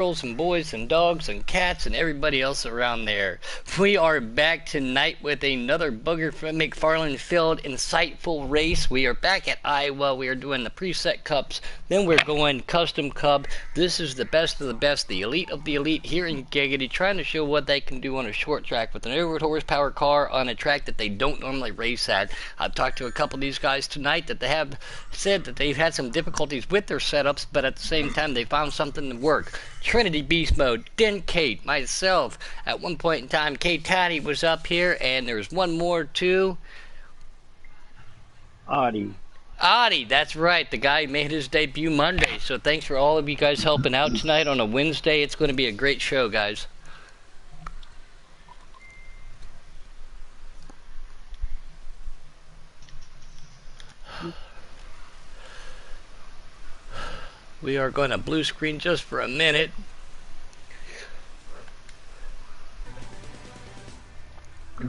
girls and boys and dogs and cats and everybody else around there. We are back tonight with another Booger McFarland Field insightful race. We are back at Iowa. We are doing the preset cups. Then we're going custom cup. This is the best of the best, the elite of the elite here in Giggity, trying to show what they can do on a short track with an over horsepower car on a track that they don't normally race at. I've talked to a couple of these guys tonight that they have said that they've had some difficulties with their setups, but at the same time they found something to work. Trinity Beast Mode, then Kate, myself. At one point in time, Kate Taddy was up here, and there's one more too. Audie, that's right. The guy made his debut Monday. So thanks for all of you guys helping out tonight on a Wednesday. It's going to be a great show, guys. We are going to blue screen just for a minute.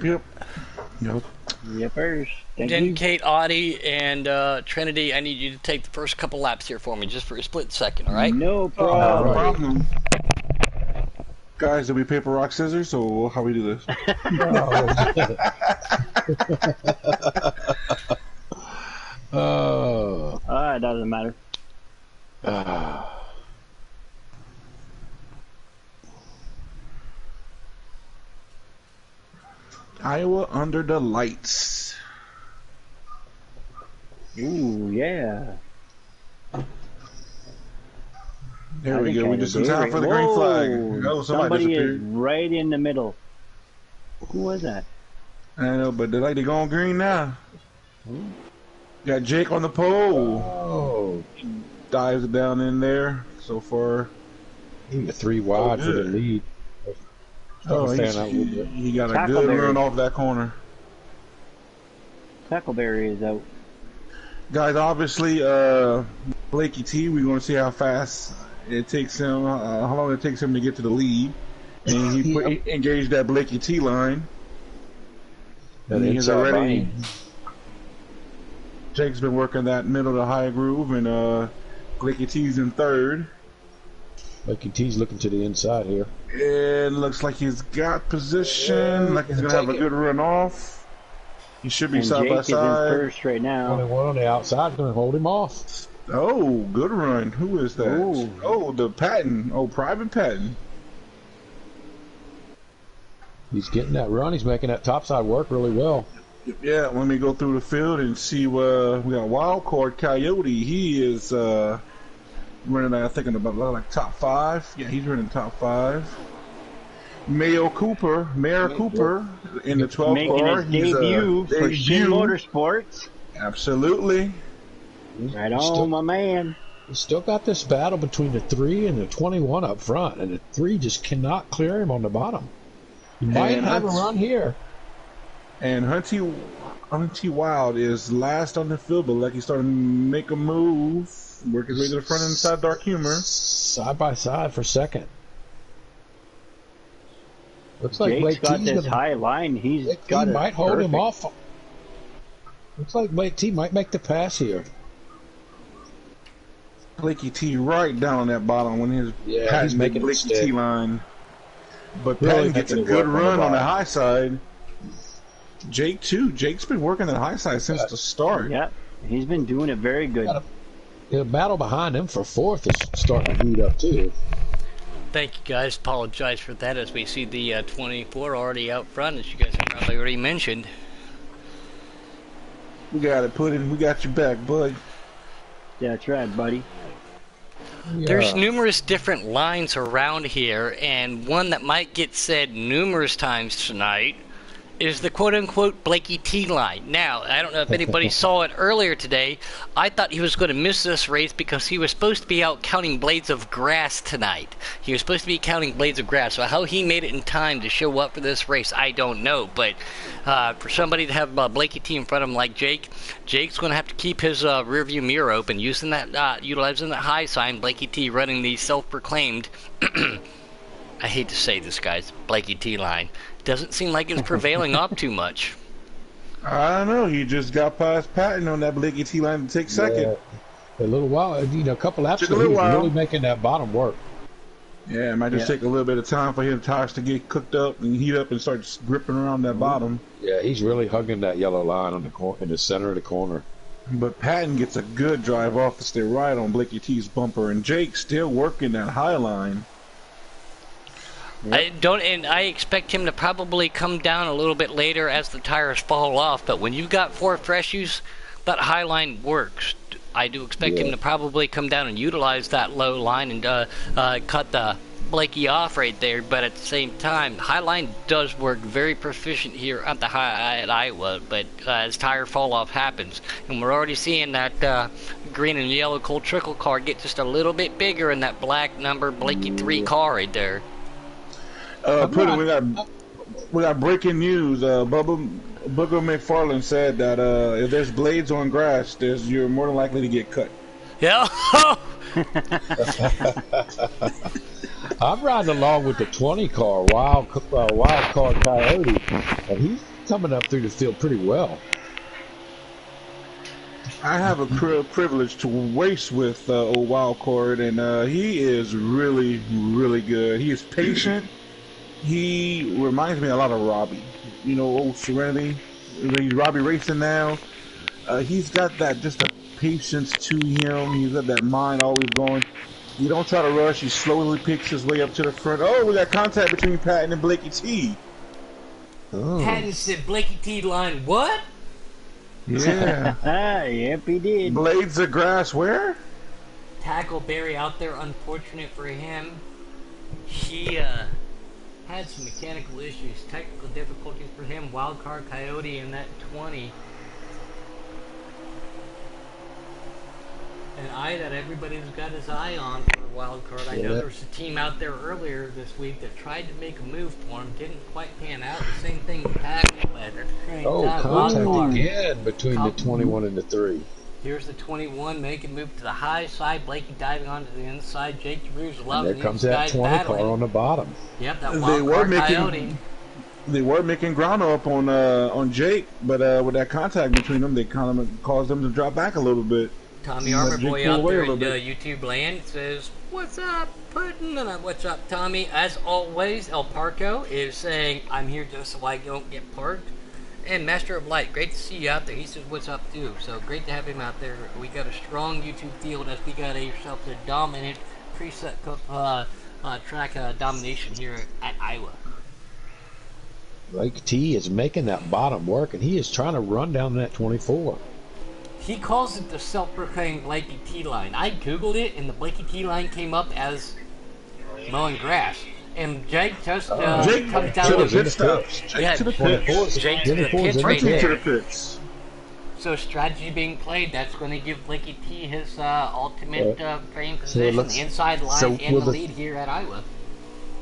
Yep. Yep. Yippers. Then You. Kate, Audie, and Trinity, I need you to take the first couple laps here for me, just for a split second, all right? No No problem. problem. Guys, do we paper, rock, scissors, or how we do this? It doesn't matter. Iowa under the lights. Ooh, yeah. There I we think go. I We just in did time great. for the green flag. Whoa, Oh, somebody is disappeared. right in the middle. Who was that? I know, but the lady going green now. Got Jake on the pole. Oh, Dives down in there. So far. even 3 wide for the good. lead. Oh, Fan out a little bit. he got a good Tackleberry. run off that corner. Tackleberry is out. Guys, obviously, Blakey T, we're going to see how fast it takes him, how long it takes him to get to the lead. And he engaged that Blakey T line. That And he's inside already. lane. Jake's been working that middle to high groove, and Blakey T's in third. Lucky T's looking to the inside here. It looks like he's got position, like he's going to have a good run off. He should be And side Jake by is in side. first right now. 21 on the outside going to hold him off. Oh, good run. Who is that? Ooh. Oh, the Patton. Oh, Private Patton. He's getting that run. He's making that topside work really well. Yeah, let me go through the field and see. We got Wild Card Coyote. He is running, I think, in about like top 5. Yeah, he's running top 5. Mayor Cooper in the 12th Making car. his debut for Shin debut. Motorsports. Absolutely. Right He's on, still, my man. he's still got this battle between the 3 and the 21 up front, and the 3 just cannot clear him on the bottom. He might And have a that's- run here. And Hunty Wild is last on the field, but like he's starting to make a move, work his way to the front inside Dark Humor. Side by side for second. Looks like Jake's Blake got T's this gonna, high line. He's Blake T got it might hold him perfect. off. Looks like Blake T might make the pass here. Blakey T right down on that bottom when his Yeah, Patton he's making it Blakey stick. T line. But Really Patton gets a making it good work on the run on the bottom. high side. Jake too. Jake's been working that high side since the start. Yep, he's been doing it very good. The battle behind him for 4th is starting to heat up too. Thank you guys. Apologize for that as we see the 24 already out front, as you guys have probably already mentioned. We got it put in. We got your back, bud. That's right, buddy. There's Yeah. numerous different lines around here, and one that might get said numerous times tonight is the quote-unquote Blakey T line. Now, I don't know if anybody saw it earlier today. I thought he was going to miss this race because he was supposed to be out counting blades of grass tonight. He was supposed to be counting blades of grass. So how he made it in time to show up for this race, I don't know. But for somebody to have Blakey T in front of him like Jake, Jake's going to have to keep his rearview mirror open, utilizing that high sign. Blakey T running the self-proclaimed I hate to say this, guys, Blakey T line. Doesn't seem like it's prevailing up too much. I don't know. You just got past Patton on that Blakey T line to take second. A little while, a couple laps Took a ago, he little was while. really making that bottom work. Yeah, it might just take a little bit of time for his tires to get cooked up and heat up and start gripping around that bottom. Yeah, he's really hugging that yellow line on in the center of the corner. But Patton gets a good drive off to stay right on Blakey T's bumper, and Jake still working that high line. I expect him to probably come down a little bit later as the tires fall off. But when you've got 4 freshies, that high line works. I do expect him to probably come down and utilize that low line and cut the Blakey off right there. But at the same time, high line does work very proficient here at at Iowa. But as tire fall off happens, and we're already seeing that green and yellow cold trickle car get just a little bit bigger in that black number Blakey 3 car right there. We got breaking news. Booger McFarland said that if there's blades on grass, you're more than likely to get cut. Yeah. I'm riding along with the 20 car, wild card Coyote, and he's coming up through the field pretty well. I have a privilege to race with old wild card, and he is really, really good. He is patient. He reminds me a lot of Robbie. You know, old Serenity. He's Robbie racing now. He's got that just a patience to him. He's got that mind always going. You don't try to rush. He slowly picks his way up to the front. Oh, we got contact between Patton and Blakey T. Oh. Patton said Blakey T line what? Yeah. Yep, he did. Blades of grass where? Tackleberry out there. Unfortunate for him. He had some mechanical issues, technical difficulties for him. Wildcard Coyote in that 20. An eye that everybody's got his eye on for Wildcard. I know there was a team out there earlier this week that tried to make a move for him, didn't quite pan out. The same thing with Tackle. Contact again between the 21 and the 3. Here's the 21 making move to the high side. Blakey diving onto the inside. Jake DeRue's loving there comes that 20 car on the bottom. Yep, that Wildcard Coyote. They were making ground up on Jake, but with that contact between them, they kind of caused them to drop back a little bit. Tommy Armour Boy out there in YouTube land says, "What's up, Puddin'?" And what's up, Tommy? As always, El Parco is saying, "I'm here just so I don't get parked." And Master of Light, great to see you out there. He says, "What's up, too?" So great to have him out there. We got a strong YouTube field as we got ourselves a dominant preset track domination here at Iowa. Blake T is making that bottom work, and he is trying to run down that 24. He calls it the self-proclaimed Blakey T line. I googled it, and the Blakey T line came up as mowing grass. And Jake just comes down to the pit stops. Jake to the pits right there. So strategy being played, that's going to give Blakey T his ultimate frame position, the inside line, and the lead here at Iowa.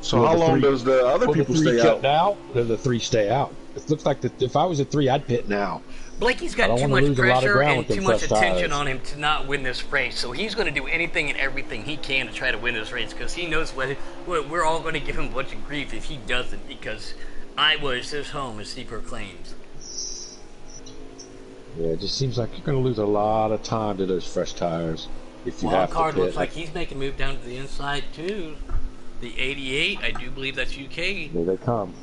So how long does the other people stay out? Now, or the 3 stay out? It looks like if I was a 3, I'd pit now. Blakey's got too much pressure and too much attention on him to not win this race, so he's going to do anything and everything he can to try to win this race, because he knows we're all going to give him a bunch of grief if he doesn't, because Iowa is his home, as he proclaims. Yeah, it just seems like you're going to lose a lot of time to those fresh tires if you have to Wildcard pit. looks like he's making a move down to the inside, too. The 88, I do believe that's UK. There they come.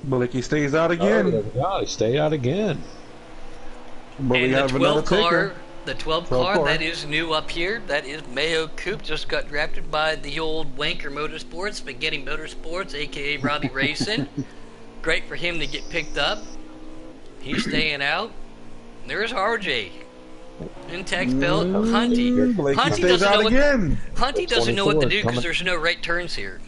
Blakey stays out again. Oh, he stayed out again. But and the 12 car, that is new up here. That is Mayo Coupe. Just got drafted by the old Wanker Motorsports, Spaghetti Motorsports, a.k.a. Robbie Racing. Great for him to get picked up. He's staying out. There's RJ. In Tex Belt, Hunty. Hunty doesn't know what to do because there's no right turns here.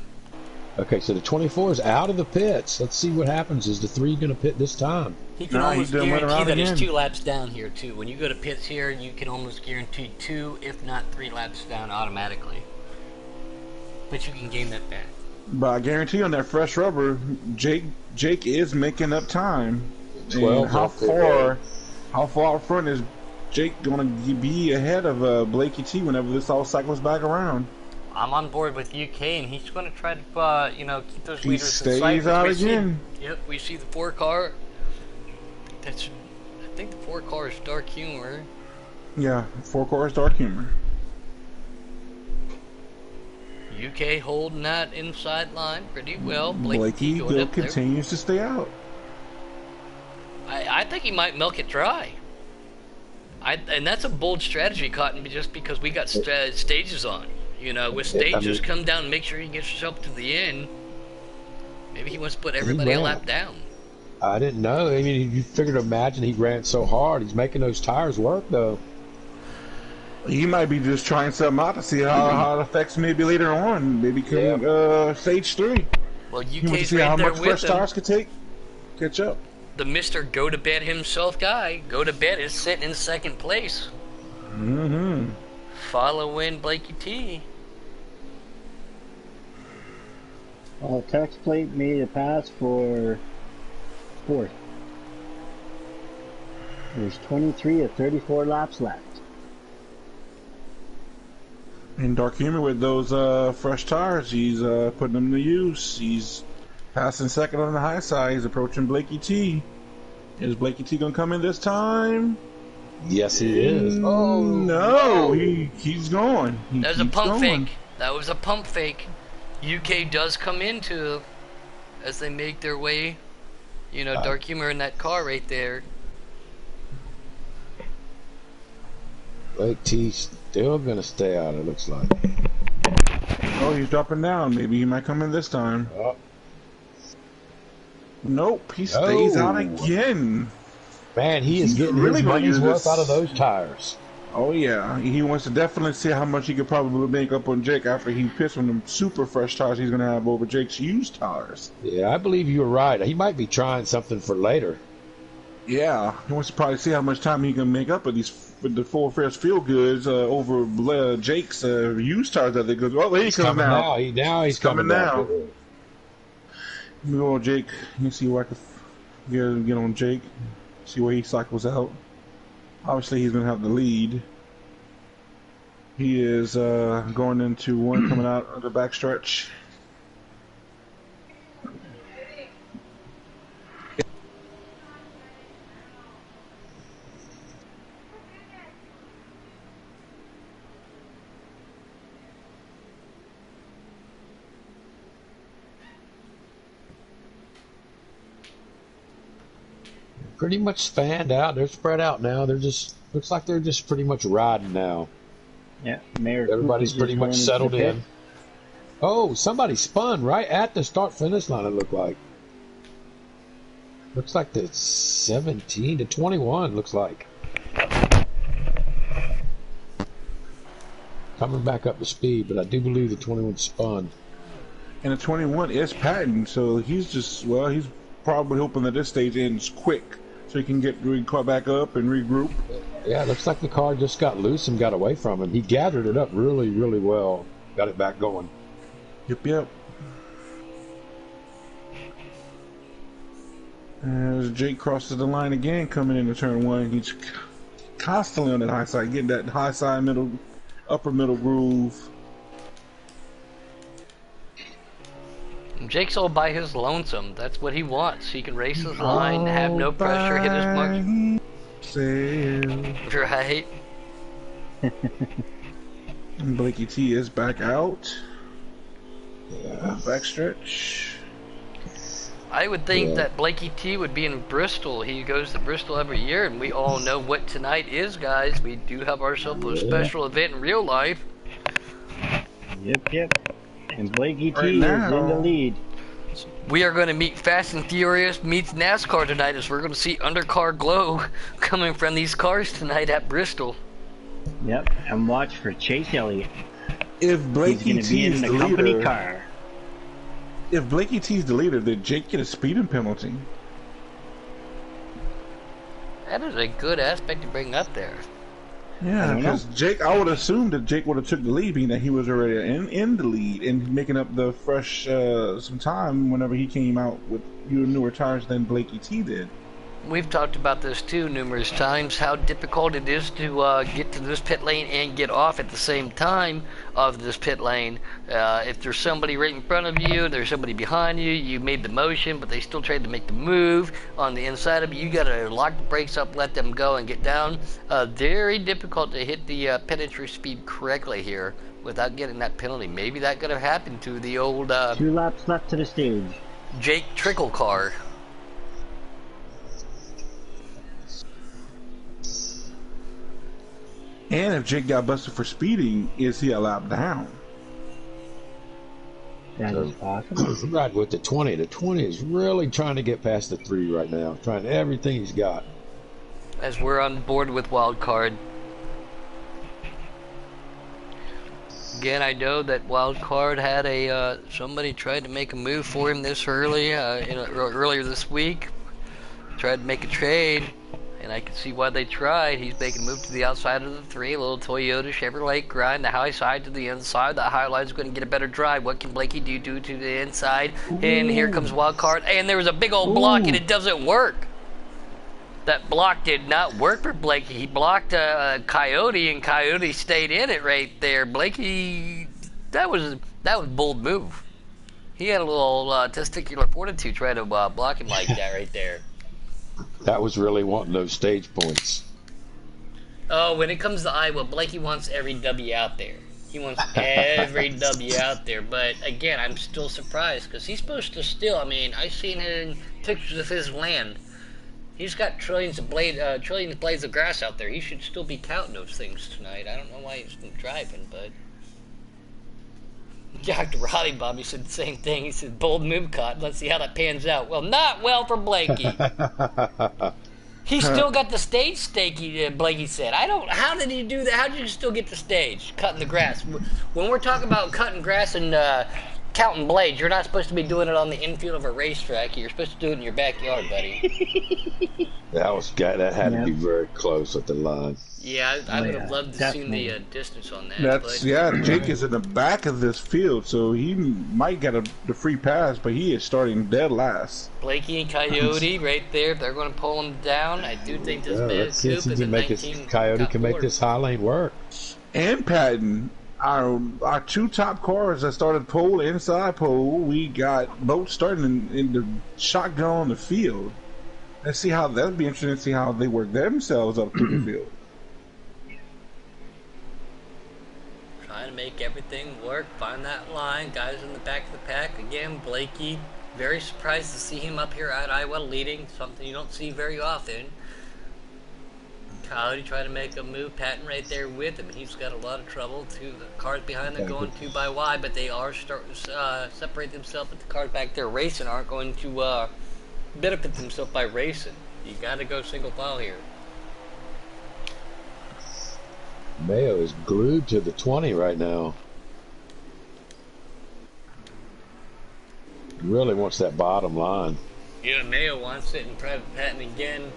Okay, so the 24 is out of the pits. Let's see what happens. Is the 3 going to pit this time? He can almost guarantee that he's 2 laps down here, too. When you go to pits here, you can almost guarantee 2, if not 3 laps down automatically. But you can gain that back. But I guarantee on that fresh rubber, Jake is making up time. 12. How far out front is Jake going to be ahead of Blakey T whenever this all cycles back around? I'm on board with UK, and he's going to try to, keep those leaders in sight. He stays out again. Yep, we see the 4 car. I think the 4 car is Dark Humor. Yeah, 4 car is Dark Humor. UK holding that inside line pretty well. Blakey T Blakey going still up there. continues to stay out. I think he might milk it dry. And that's a bold strategy, Cotton, just because we got stages on. You know, with stages, come down and make sure you get yourself to the end. Maybe he wants to put everybody a lap down. I didn't know. I mean, you figured, imagine he ran so hard. He's making those tires work, though. He might be just trying something out to see how it affects maybe later on. Maybe stage 3. Well, You want to UK's see right how there much with fresh him. tires could take? Catch up. The Mr. Go to Bed himself guy, Go to Bed, is sitting in second place. Mm-hmm. Following Blakey T. Well, Tex Plate made a pass for fourth. There's 23 of 34 laps left. And Dark Humor with those fresh tires, he's putting them to use. He's passing second on the high side. He's approaching Blakey T. Is Blakey T gonna come in this time? Yes, he is. Oh no, he's going. That was a pump fake. That was a pump fake. UK does come into as they make their way. You know, Dark Humor in that car right there. Blake T still gonna stay out, it looks like. Oh, he's dropping down. Maybe he might come in this time. Oh. Nope, he stays out again. Man, he is He's getting really his gonna money's use worth this. out of those tires. Oh yeah, he wants to definitely see how much he could probably make up on Jake after he pissed on them super fresh tires he's gonna have over Jake's used tires. Yeah, I believe you were right. He might be trying something for later. Yeah, he wants to probably see how much time he can make up with the 4 fresh feel goods over Jake's used tires that they go. Oh, he's coming now. Now he's coming now. Move on, Jake. Let me see where I can get on Jake. See where he cycles out. Obviously, he's going to have the lead. He is going into one coming out of the backstretch. Pretty much fanned out. They're spread out now. They're just looks like they're just pretty much riding now. Yeah, Mayor. Everybody's Cooper's pretty just much going settled into the in. pit. Oh, somebody spun right at the start finish line. It looked like. Looks like the 17 to 21. Looks like. Coming back up to speed, but I do believe the 21 spun. And the 21 is patent, so he's probably hoping that this stage ends quick so he can get caught back up and regroup. Yeah, looks like the car just got loose and got away from him. He gathered it up really, really well. Got it back going. Yep. As Jake crosses the line again, coming into turn 1, he's constantly on that high side, getting that high side upper middle groove. Jake's all by his lonesome. That's what he wants. He can race his line, have no pressure, hit his mark. Right. And Blakey T is back out. Yeah. Backstretch. I would think that Blakey T would be in Bristol. He goes to Bristol every year, and we all know what tonight is, guys. We do have ourselves a special event in real life. Yep. And Blakey Right T is now. in the lead. We are going to meet Fast and Furious meets NASCAR tonight, as we're going to see undercar glow coming from these cars tonight at Bristol. Yep, and watch for Chase Elliott. If He's Blakey going to be T in is the the company leader, car. if Blakey T is the leader, did Jake get a speeding penalty? That is a good aspect to bring up there. Yeah, because Jake, I would assume that Jake would have took the lead, being that he was already in the lead and making up the fresh some time whenever he came out with newer tires than Blakey T did. We've talked about this too numerous times, how difficult it is to get to this pit lane and get off at the same time of this pit lane. If there's somebody right in front of you, there's somebody behind you, you made the motion, but they still tried to make the move on the inside of you, got to lock the brakes up, let them go and get down. Very difficult to hit the pit entry speed correctly here without getting that penalty. Maybe that could have happened to the old 2 laps left to the stage. Jake Trickle car. And if Jake got busted for speeding, is he a lap down? That is possible. Right with the 20. The 20 is really trying to get past the 3 right now. Trying everything he's got. As we're on board with wild card. Again, I know that wild card had a somebody tried to make a move for him this early, earlier this week. Tried to make a trade, and I can see why they tried. He's making a move to the outside of the 3, a little Toyota Chevrolet grind, the high side to the inside. That high line's going to get a better drive. What can Blakey do to the inside? And here comes wild card, and there was a big old block, and it doesn't work. That block did not work for Blakey. He blocked Coyote, and Coyote stayed in it right there. Blakey, that was a bold move. He had a little testicular fortitude trying to block him like that right there. That was really wanting those stage points. Oh, when it comes to Iowa, Blakey wants every W out there. He wants every W out there. But again, I'm still surprised because he's supposed to still. I mean, I've seen it in pictures of his land. He's got trillions of blades of grass out there. He should still be counting those things tonight. I don't know why he's driving, but Dr. Robbie Bobby said the same thing. He said, bold move caught. Let's see how that pans out. Well, not well for Blakey. He still got the stage stake, Blakey said. How did he do that? How did you still get the stage? Cutting the grass. When we're talking about cutting grass and counting blades, you're not supposed to be doing it on the infield of a racetrack. You're supposed to do it in your backyard, buddy. That had to be very close at the line. Yeah, I would have loved to see the distance on that. Jake is in the back of this field, so he might get the free pass, but he is starting dead last. Blakey and Coyote right there. If they're going to pull him down, I do think this let's see if Coyote can make this high lane work. And Patton, our 2 top cars that started pole, inside pole, we got both starting in the shotgun on the field. Let's see how that'll be interesting to see how they work themselves up through the field. Trying to make everything work, find that line. Guys in the back of the pack. Again, Blakey, very surprised to see him up here at Iowa leading, something you don't see very often. Coyote trying to make a move, Patton right there with him. He's got a lot of trouble. The cars behind them going 2 by wide, but they are starting to separate themselves. But the cars back there racing aren't going to benefit themselves by racing. You got to go single file here. Mayo is glued to the 20 right now. He really wants that bottom line. Yeah, Mayo wants it, and Private Patton again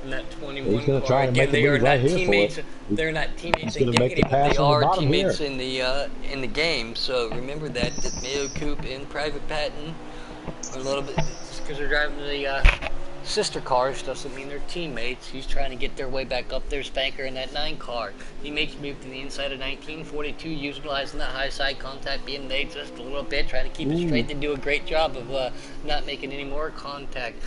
in that 21 He's going to try and again, make a move right here for it. They're not teammates He's in gonna make the Giggity, but pass they on the are bottom teammates here. in the game. So remember that Mayo Coop and Private Patton are a little bit, just because they're driving the sister cars doesn't mean they're teammates. He's trying to get their way back up there, Spanker in that 9 car. He makes a move to the inside of 1942, utilizing that high side contact, being made just a little bit, trying to keep it straight. They do a great job of not making any more contact.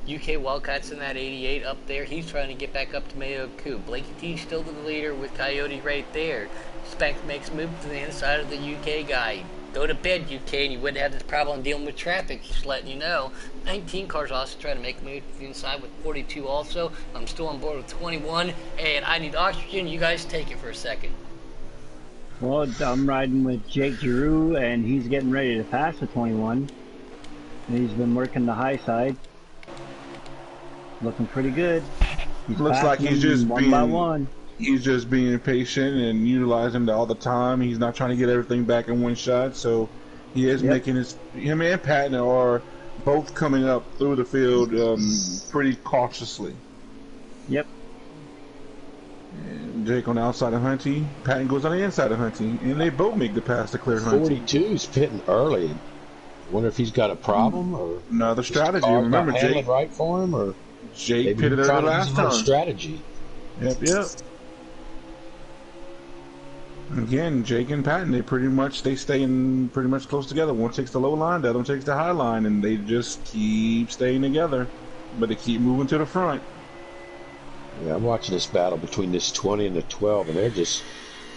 UK Wildcats in that 88 up there. He's trying to get back up to Mayo Coop. Blakey T still the leader with Coyote right there. Spank makes a move to the inside of the UK guy. Go to bed, UK, and you wouldn't have this problem dealing with traffic, just letting you know. 19 cars also trying to make a move to the inside with 42 also. I'm still on board with 21, and I need oxygen. You guys take it for a second. Well, I'm riding with Jake Giroux, and he's getting ready to pass the 21. And he's been working the high side. Looking pretty good. Looks like he's just one by one. He's just being patient and utilizing it all the time. He's not trying to get everything back in one shot, so he is making him and Patton are both coming up through the field pretty cautiously. Yep. And Jake on the outside of Hunty, Patton goes on the inside of Hunty, and they both make the pass to clear Hunty. 42's pitting early. Wonder if he's got a problem or another strategy. Remember, Jake right for him, or Jake pitted early last time. Strategy. Yep. Again, Jake and Patton, they stay in pretty much close together. One takes the low line, the other one takes the high line, and they just keep staying together. But they keep moving to the front. Yeah, I'm watching this battle between this 20 and the 12, and they're just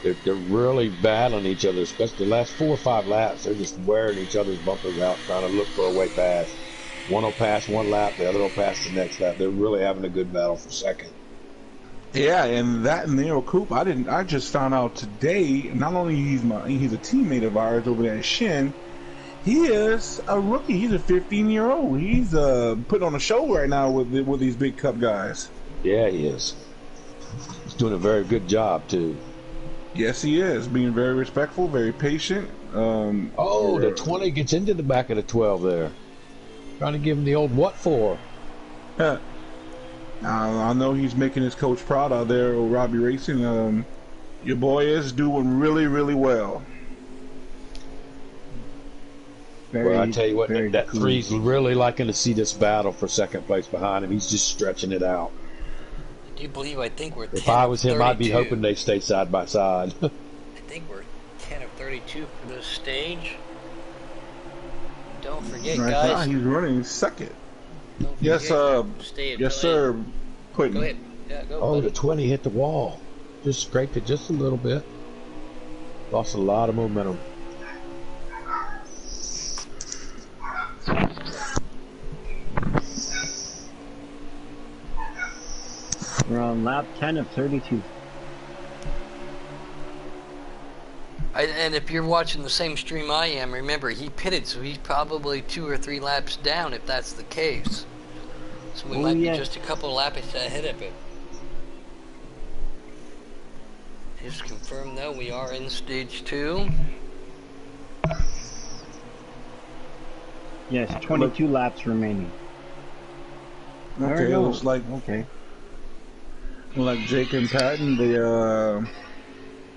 They're really battling each other, especially the last 4 or 5 laps. They're just wearing each other's bumpers out, trying to look for a way past. One will pass one lap, the other will pass the next lap. They're really having a good battle for second. Yeah, and that Nero Coop, I just found out today. Not only he's a teammate of ours over there at Shin. He is a rookie. He's a 15-year-old. He's putting on a show right now with these big cup guys. Yeah, he is. He's doing a very good job too. Yes, he is. Being very respectful, very patient. The 20 gets into the back of the 12 there. Trying to give him the old what for. I know he's making his coach proud out there, Robbie Racing. Your boy is doing really, really well. Well, I tell you what, that cool. 3's really liking to see this battle for second place behind him. He's just stretching it out. I do believe, I think we're 10 If I was him, 32. I'd be hoping they stay side by side. I think we're 10 of 32 for this stage. Don't forget, right guys. Now he's running second. Yes, sir. Pudding. Go ahead. Yeah, go. Oh, the 20 hit the wall. Just scraped it just a little bit. Lost a lot of momentum. We're on lap 10 of 32. And if you're watching the same stream I am, remember he pitted, so he's probably 2 or 3 laps down if that's the case. So we might be just a couple of laps ahead of him. Just confirm though, we are in stage 2. Yes, 22 laps remaining. Okay, it looks like Jake and Patton,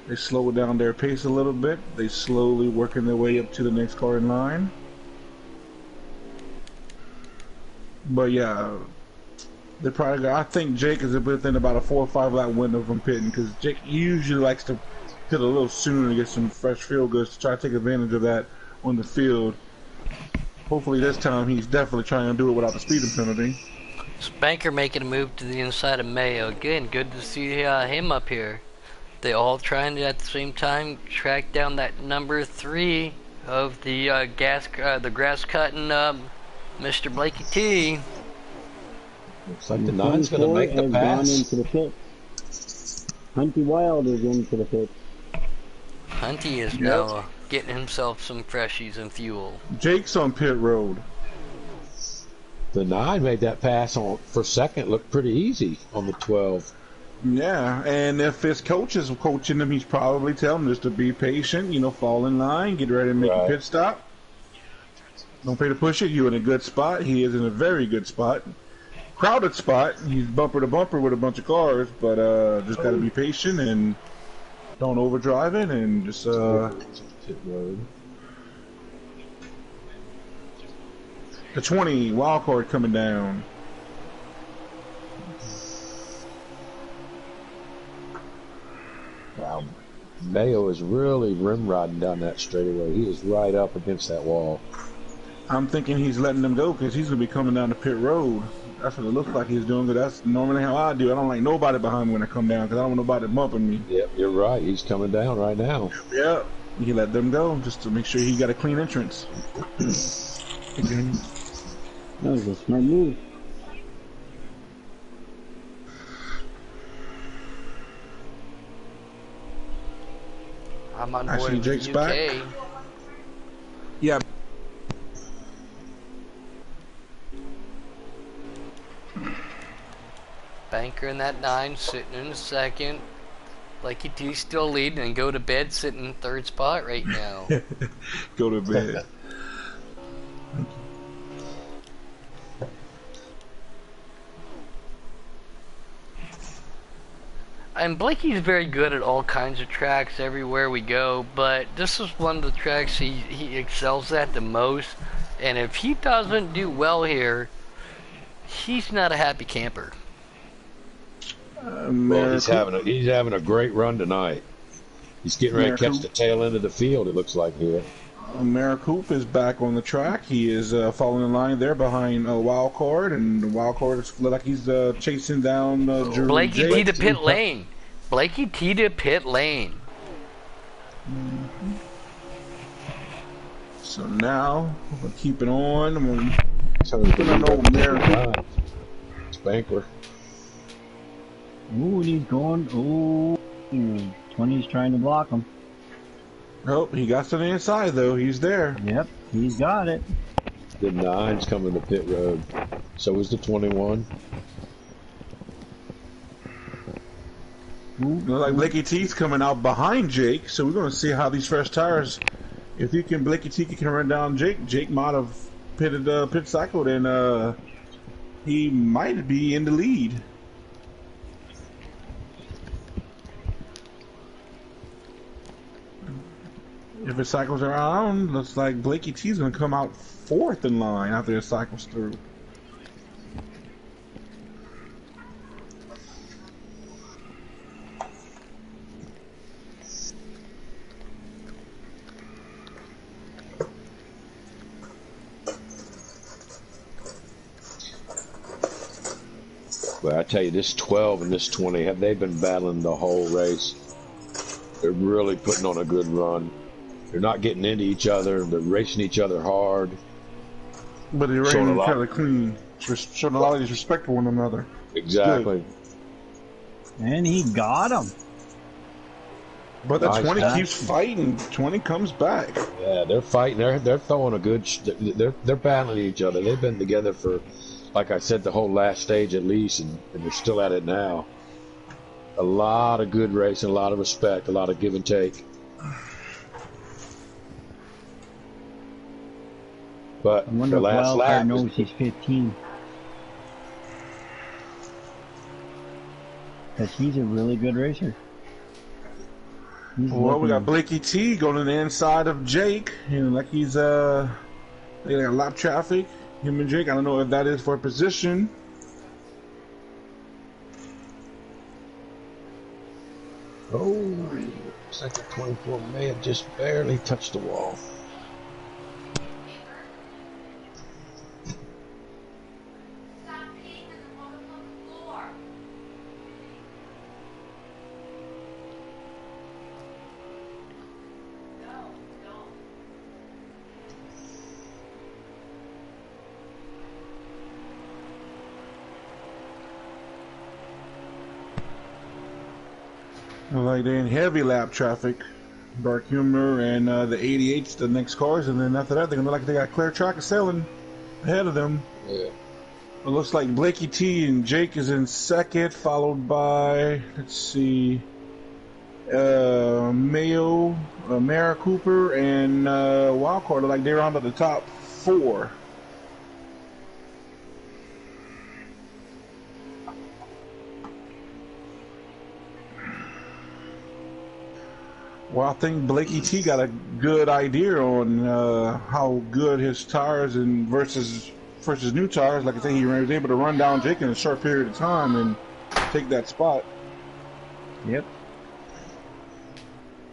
they slowed down their pace a little bit. They slowly working their way up to the next car in line. But yeah, they probably got, I think Jake is within about a 4 or 5 lap window from pitting, because Jake usually likes to pit a little sooner to get some fresh field goods to try to take advantage of that on the field. Hopefully this time he's definitely trying to do it without the speeding penalty. Spanker making a move to the inside of Mayo. Again, good to see him up here. They all trying to at the same time track down that number 3 of the grass cutting Mr. Blakey T. Looks like the 9's going to make the pass. Gone into the pit. Hunty Wild is into the pit. Hunty is now getting himself some freshies and fuel. Jake's on pit road. The 9 made that pass on for second look pretty easy on the 12. Yeah, and if his coach is coaching him, he's probably telling him just to be patient, fall in line, get ready to make a pit stop. Don't pay to push it. You're in a good spot. He is in a very good spot. Crowded spot. He's bumper to bumper with a bunch of cars, but just got to be patient and don't overdrive it and just pit road. The 20 wild card coming down. Wow, Mayo is really rim riding down that straightaway. He is right up against that wall. I'm thinking he's letting them go because he's going to be coming down the pit road. That's what it looks like he's doing, but that's normally how I do. I don't like nobody behind me when I come down because I don't want nobody bumping me. Yep, you're right. He's coming down right now. Yep. He let them go just to make sure he got a clean entrance. That was a smart move. I'm on I board see with Jake's UK. back. Yeah. Banker in that 9, sitting in second. Blakey T still leading and go to bed, sitting in 3rd spot right now. Go to bed. And Blakey's very good at all kinds of tracks everywhere we go, but this is one of the tracks he excels at the most. And if he doesn't do well here, he's not a happy camper. Well, he's having a great run tonight. He's getting ready to catch the tail end of the field, it looks like here. Maricoop is back on the track. He is following the line there behind Wildcard, and Wildcard looks like he's chasing down Drew. Blakey T to pit lane. Blakey T to pit lane. So now we're gonna keep it on. I'm gonna So we keep it on can over there. Spanker. Ooh, he's going. Ooh, 20's trying to block him. Oh, he got to the inside though. He's there. Yep, he's got it. The 9's coming to pit road. So is the 21. Looks like Blakey T's coming out behind Jake, so we're gonna see how these fresh tires. If you can, Blakey T can run down Jake. Jake might have pit cycled, and he might be in the lead. If it cycles around, looks like Blakey T's gonna come out fourth in line after it cycles through. But I tell you, this 12 and this 20, have they been battling the whole race? They're really putting on a good run. They're not getting into each other. They're racing each other hard. But they're running each other clean. Showing a lot of disrespect for one another. Exactly. And he got him. But that Nice 20 pass. keeps fighting. 20 comes back. Yeah, they're fighting. They're throwing a good. They're battling each other. They've been together for, like I said, the whole last stage at least, and they're still at it now. A lot of good racing, a lot of respect, a lot of give and take. But I wonder the if last Wildcard lap, knows he's 15. Because he's a really good racer. He's Well, we got looking- Blakey T going to the inside of Jake. You know, like he's they got lap traffic. Him and Jake. I don't know if that is for position. oh, second 24 may have just barely touched the wall. Stop peeing in the motherfucking floor. No, don't. Like they're in heavy lap traffic. Dark Humor and the 88's the next cars, and then after that they're gonna look like they got clear track of sailing ahead of them. Yeah. It looks like Blakey T and Jake is in second, followed by, let's see, Mayo, Mara Cooper, and Wildcard. Look like they're on to the top four. Well, I think Blakey T got a good idea on how good his tires and versus new tires. Like I said, he was able to run down Jake in a short period of time and take that spot. Yep.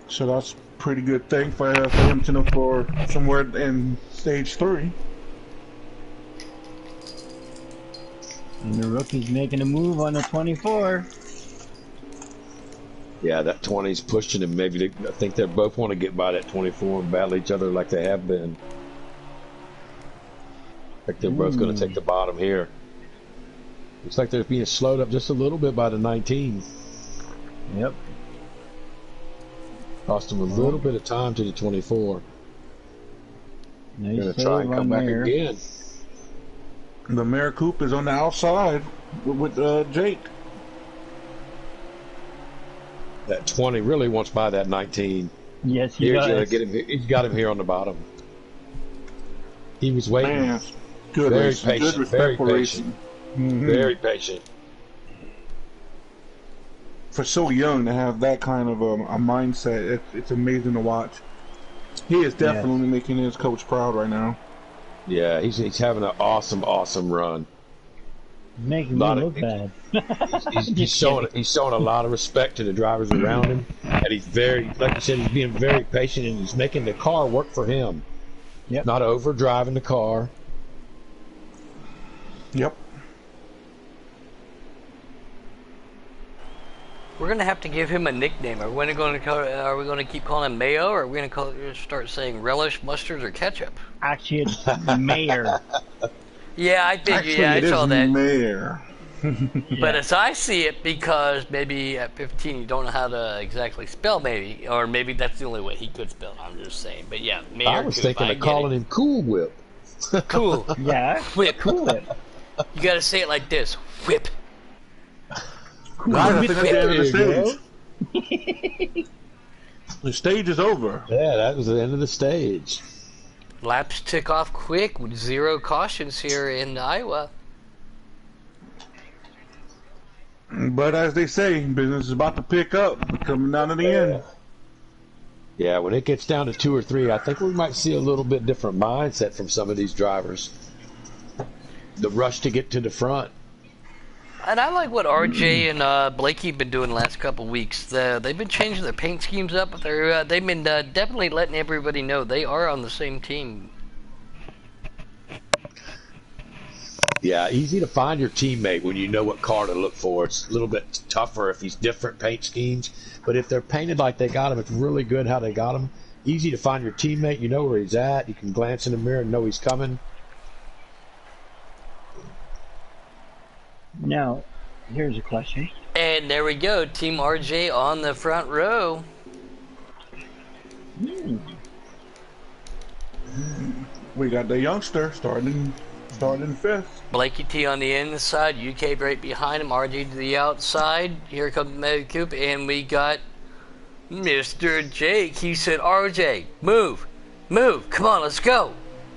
So that's a pretty good thing for him to know for somewhere in stage 3. And the rookie's making a move on the 24. Yeah, that 20's pushing him. Maybe I think they both want to get by that 24 and battle each other like they have been. I think they're both going to take the bottom here. Looks like they're being slowed up just a little bit by the 19. Yep. Cost them a little bit of time to the 24. Nice Going to try and come back there. again. The Mara Coupe is on the outside with Jake. That 20 really wants by that 19. Yes, he He's does. he's got him here on the bottom. He was waiting. Man, good Very racing, patient, good respectful very racing. Very patient. For so young to have that kind of a mindset, it's amazing to watch. He is definitely making his coach proud right now. Yeah, he's having an awesome run. Making me look bad. He's showing a lot of respect to the drivers around him, and he's very, like you said, he's being very patient, and he's making the car work for him. Yep. Not over driving the car. Yep. We're gonna have to give him a nickname. Are we gonna keep calling him Mayo, or are we gonna start saying relish, mustard, or ketchup? Actually, it's Mayor. Yeah, I figured. Actually, Yeah, I it saw is that. Mayor. But as I see it, because maybe at 15 you don't know how to exactly spell, maybe, or maybe that's the only way he could spell. I'm just saying. But yeah, Mayor. I was thinking of calling him Cool Whip. Cool. Yeah, Whip. cool it. You gotta say it like this. Whip. Guys, I think that's the end of the There stage. The stage is over. Yeah, that was the end of the stage. Laps tick off quick with 0 cautions here in Iowa. But as they say, business is about to pick up, coming down to the end. Yeah, when it gets down to 2 or 3, I think we might see a little bit different mindset from some of these drivers. The rush to get to the front. And I like what RJ and Blakey have been doing the last couple weeks. They've been changing their paint schemes up, but they've been definitely letting everybody know they are on the same team. Yeah, easy to find your teammate when you know what car to look for. It's a little bit tougher if he's different paint schemes, but if they're painted like they got them, it's really good how they got them. Easy to find your teammate. You know where he's at. You can glance in the mirror and know he's coming. Now, here's a question. And there we go, Team RJ on the front row. We got the youngster starting 5th. Blakey T on the inside, UK right behind him, RJ to the outside. Here comes Mega Coop, and we got Mr. Jake. He said, RJ, move, come on, let's go.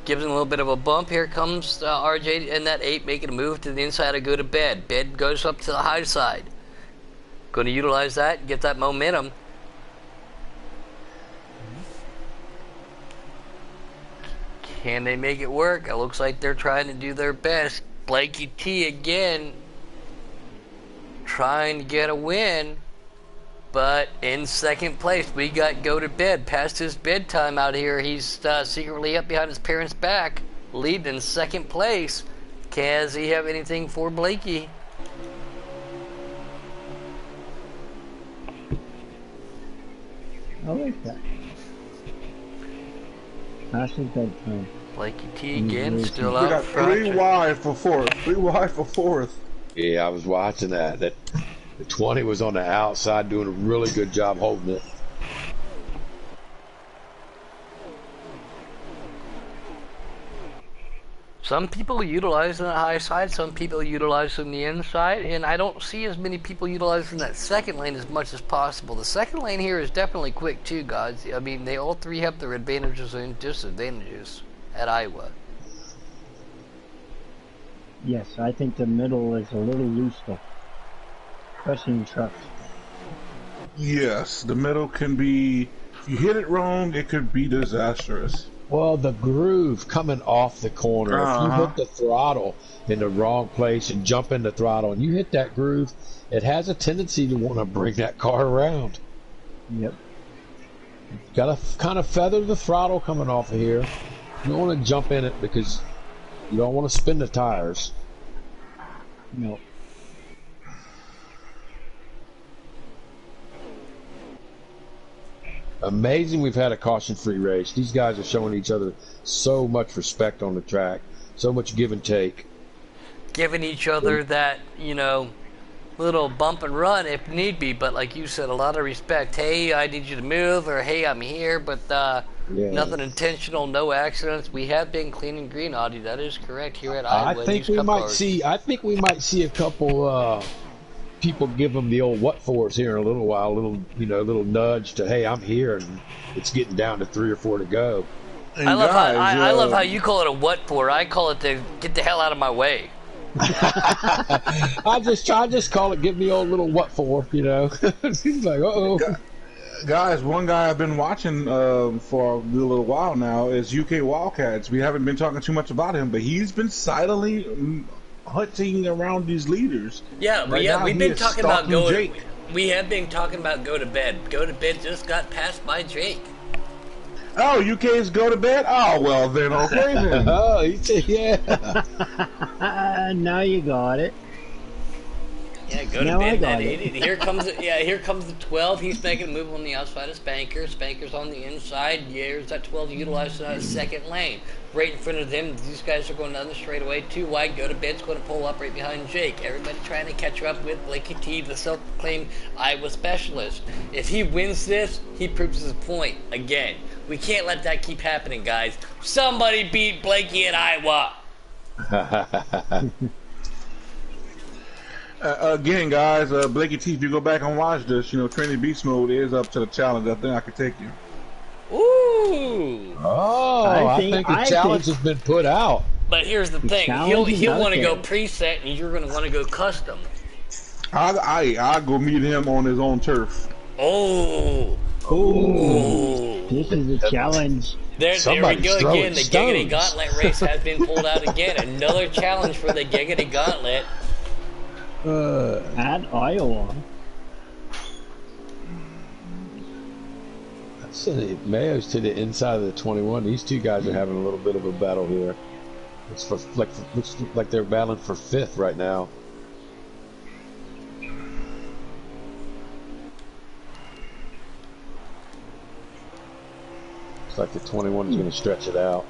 Gives him a little bit of a bump. Here comes RJ and that 8 making a move to the inside and go to bed. Bed goes up to the high side. Going to utilize that, get that momentum. Can they make it work? It looks like they're trying to do their best. Blakey T again trying to get a win, but in second place we got Go to Bed. Past his bedtime out here. He's secretly up behind his parents' back, leading in second place. Does he have anything for Blakey? I like that. Past his bedtime. Blakey T again, still We out got front. 3 wide for 4th. 3 wide for 4th. Yeah, I was watching that. The 20 was on the outside doing a really good job holding it. Some people utilize on the high side, some people utilize on the inside, and I don't see as many people utilizing that second lane as much as possible. The second lane here is definitely quick too, guys. I mean, they all three have their advantages and disadvantages at Iowa. Yes, I think the middle is a little loose though, especially in trucks. Yes, the middle can be, if you hit it wrong, it could be disastrous. Well, the groove coming off the corner, if you hit the throttle in the wrong place and jump in the throttle and you hit that groove, it has a tendency to want to bring that car around. Yep. Got to kind of feather the throttle coming off of here. You don't want to jump in it because you don't want to spin the tires. No. Amazing we've had a caution-free race. These guys are showing each other so much respect on the track, so much give and take. Giving each other that, you know, little bump and run if need be, but like you said, a lot of respect. Hey, I need you to move, or hey, I'm here, but nothing intentional, no accidents. We have been clean and green, Audie. That is correct here at Iowa. I think we might see a couple people give them the old what fors here in a little while, little nudge to, hey, I'm here, and it's getting down to 3 or 4 to go. And I love guys, how you call it a what for. I call it to get the hell out of my way. I just call it give me old little what for, you know. He's like, uh-oh. Guys, one guy I've been watching for a little while now is UK Wildcats. We haven't been talking too much about him, but he's been silently hunting around these leaders. Yeah, Right we've now, been he is talking about stalking Jake. We have been talking about go to bed. Go to bed just got passed by Jake. Oh, UK's go to bed? Oh, well then, okay then. Oh, yeah. Now you got it. Yeah, go to Now I bed, got that it. idiot. Here comes the 12. He's making a move on the outside of Spanker. Spanker's on the inside. Yeah, here's that 12 utilized second lane. Right in front of them, these guys are going down the straightaway. Too wide, go to bed's going to pull up right behind Jake. Everybody trying to catch up with Blakey T, the self-proclaimed Iowa specialist. If he wins this, he proves his point again. We can't let that keep happening, guys. Somebody beat Blakey in Iowa. Again, guys, Blakey T, if you go back and watch this, Trinity Beast Mode is up to the challenge. I think I could take you. Ooh. Oh, I think the challenge has been put out. But here's the thing. challenge is He'll out want to go there. preset, and you're going to want to go custom. I go meet him on his own turf. Oh. Ooh. This is a challenge. There we Somebody's go throwing again. The Giggity stones. Gauntlet race has been pulled out again. Another challenge for the Giggity Gauntlet. At Iowa. Mayo's to the inside of the 21. These two guys are having a little bit of a battle here. Looks like they're battling for 5th right now. Looks like the 21 is going to stretch it out.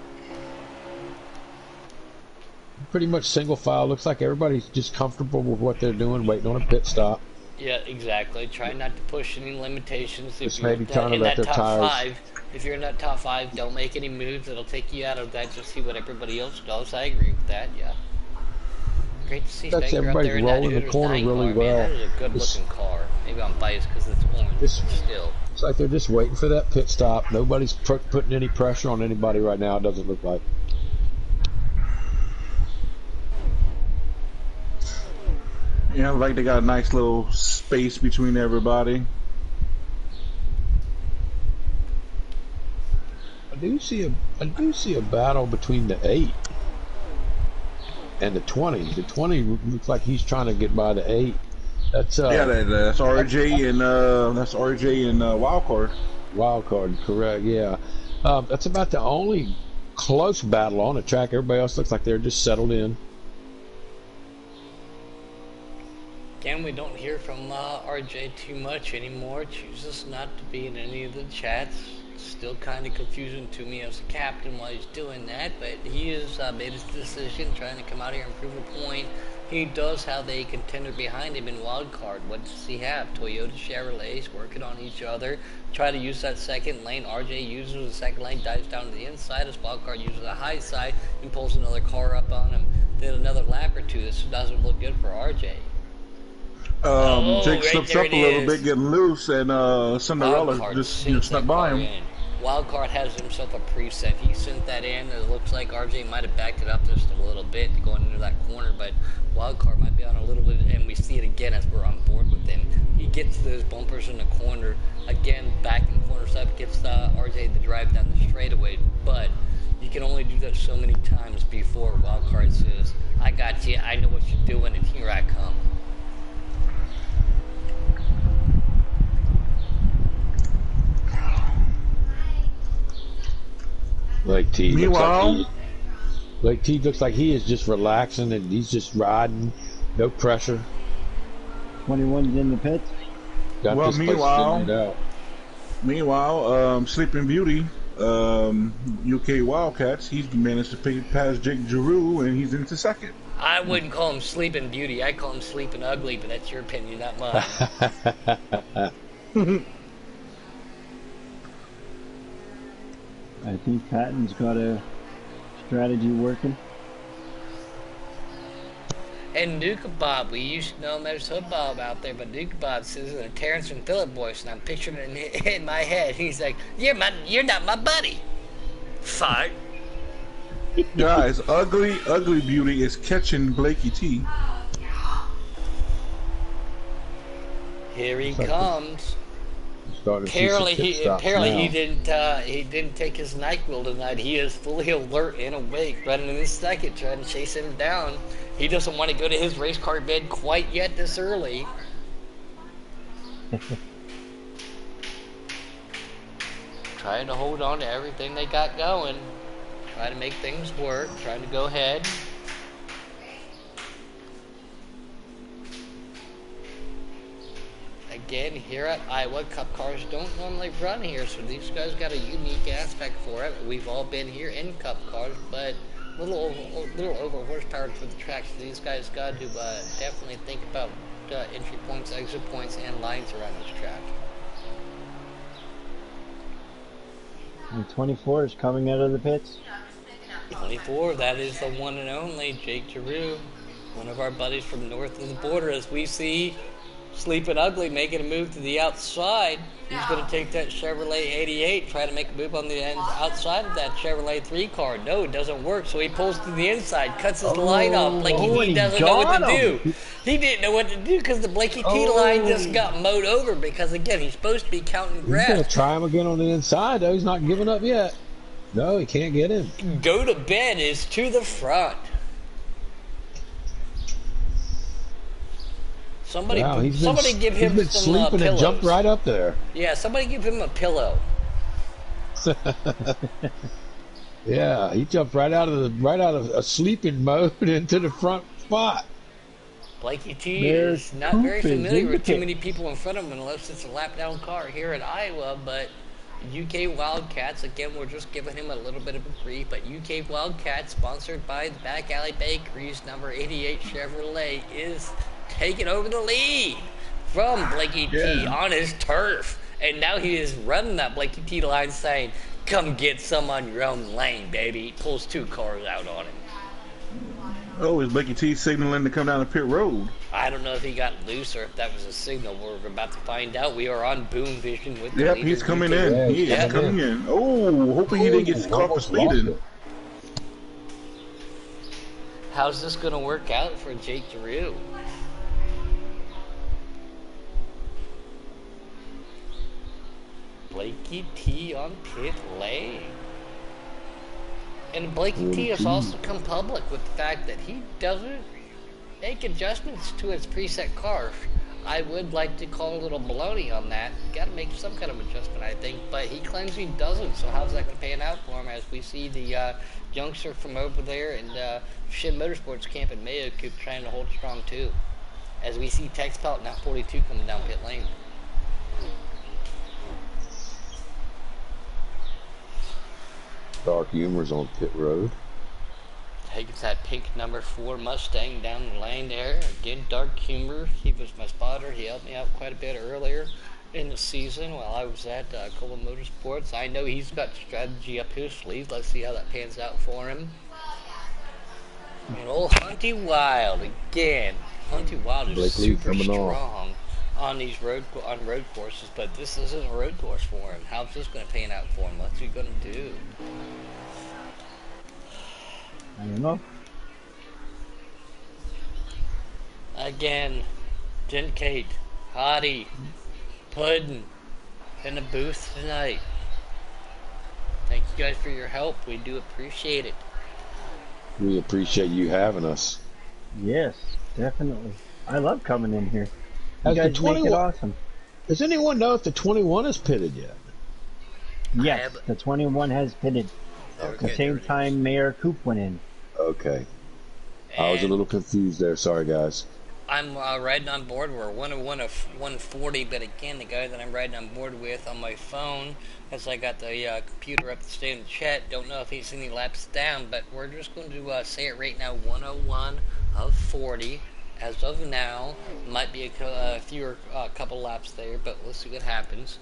Pretty much single file. Looks like everybody's just comfortable with what they're doing, waiting on a pit stop. Yeah, exactly. Try not to push any limitations. Just If you're maybe trying to in let that their top tires- 5, if you're in that top 5, don't make any moves that'll take you out of that. Just see what everybody else does. I agree with that. Yeah. Great to see That's Spanker up everybody's there in that rolling the Hooters corner 9 really car, well. Man, that is a good-looking car. Maybe I'm biased because it's orange. This- but still. It's like they're just waiting for that pit stop. Nobody's putting any pressure on anybody right now. It doesn't look like. Like they got a nice little space between everybody. I do see a battle between the 8 and the 20. The 20 looks like he's trying to get by the 8. That's That's RJ and Wildcard. wild card, correct? Yeah, that's about the only close battle on the track. Everybody else looks like they're just settled in. Again, we don't hear from RJ too much anymore. Chooses not to be in any of the chats. Still kind of confusing to me as a captain why he's doing that, but he has made his decision, trying to come out here and prove a point. He does have a contender behind him in wildcard. What does he have? Toyota Chevrolets working on each other. Try to use that second lane. RJ uses the second lane, dives down to the inside. His wildcard uses the high side and pulls another car up on him. Then another lap or two. This doesn't look good for RJ. Jake right slips there up it a little is. bit, getting loose, and Cinderella Wildcard just sends snuck that by car him. in. Wildcard has himself a preset. He sent that in. It looks like RJ might have backed it up just a little bit going into that corner, but Wildcard might be on a little bit, and we see it again as we're on board with him. He gets those bumpers in the corner. Again, backing corners up, gets RJ to drive down the straightaway, but you can only do that so many times before Wildcard says, I got you, I know what you're doing, and here I come. Lake T. Meanwhile, Lake T looks like he is just relaxing and he's just riding, no pressure. 21's in the pits. Got Well, this place meanwhile- figured out. Sleeping Beauty, UK Wildcats, he's managed to pass Jake Giroux, and he's into second. I wouldn't call him Sleeping Beauty. I call him Sleeping Ugly, but that's your opinion, not mine. I think Patton's got a strategy working. And Nuka Bob, we used to know him as Hood Bob out there, but Nuka Bob says in a Terrence and Phillip voice, and I'm picturing it in my head. He's like, "You're not my buddy." Fart. Guys, Ugly Beauty is catching Blakey T. Here he comes. Starting to see some Apparently, pit stops he didn't take his NyQuil tonight. He is fully alert and awake, running in his second, trying to chase him down. He doesn't want to go to his race car bed quite yet this early. Trying to hold on to everything they got going. Trying to make things work. Trying to go ahead. again, here at Iowa, Cup cars don't normally run here, so these guys got a unique aspect for it. We've all been here in Cup cars, but little over horsepower for the track. So these guys got to definitely think about entry points, exit points, and lines around this track. And 24 is coming out of the pits. 24, that is the one and only Jake Giroux, one of our buddies from north of the border. As we see Sleeping Ugly making a move to the outside, he's going to take that Chevrolet 88, try to make a move on the outside of that Chevrolet 3 car. No, it doesn't work, so he pulls to the inside, cuts his line off. Blakey T doesn't know what to do. He didn't know what to do because the Blakey T line just got mowed over because, again, he's supposed to be counting grass. He's going to try him again on the inside, though. He's not giving up yet. No, he can't get him. Go to bed is to the front. Somebody give him been some sleeping pillows. And jumped right up there. Yeah, somebody give him a pillow. Yeah, he jumped right out of a sleeping mode into the front spot. Blakey T is not very familiar with too many people in front of him unless it's a lap down car here at Iowa, but UK Wildcats, again, we're just giving him a little bit of a grief, but UK Wildcats, sponsored by the Back Alley Bakeries, number 88 Chevrolet, is taking over the lead from Blakey T on his turf. And now he is running that Blakey T line saying, come get some on your own lane, baby. He pulls 2 cars out on him. Oh, is Blakey T signaling to come down the pit road? I don't know if he got loose or if that was a signal. We're about to find out. We are on Boom Vision with the Yep, he's coming in. Yeah, He is coming in. Oh, hoping he didn't get caught for speeding. How's this going to work out for Jake Giroux? Blakey T on pit lane. And Blakey T has also come public with the fact that he doesn't make adjustments to his preset cars. I would like to call a little baloney on that. Got to make some kind of adjustment, I think, but he claims he doesn't. So how's that going to pan out for him? As we see the youngster from over there and Shin Motorsports camp in Mayo Coop trying to hold strong too. As we see Tex Pelt now 42 coming down pit lane. Dark Humor's on pit road. Takes that pink number 4 Mustang down the lane there. Again, Dark Humor. He was my spotter. He helped me out quite a bit earlier in the season while I was at Cole Motorsports. I know he's got strategy up his sleeve. Let's see how that pans out for him. And old Hunty Wild again. Hunty Wild is Blakely super strong off on these road courses, but this isn't a road course for him. How's this going to pan out for him? What's he going to do? I don't know. Again, Jen Kate, Hottie, Puddin' in the booth tonight. Thank you guys for your help. We do appreciate it. We appreciate you having us. Yes, definitely. I love coming in here. You guys make it awesome. Does anyone know if the 21 is pitted yet? Yes, the 21 has pitted. At the same time Mayor Coop went in. Okay. I was a little confused there. Sorry, guys. I'm riding on board. We're 101 of 140, but again, the guy that I'm riding on board with on my phone, as I got the computer up to stay in the chat, don't know if he's any laps down, but we're just going to say it right now, 101 of 40. As of now, might be a couple laps there, but we'll see what happens.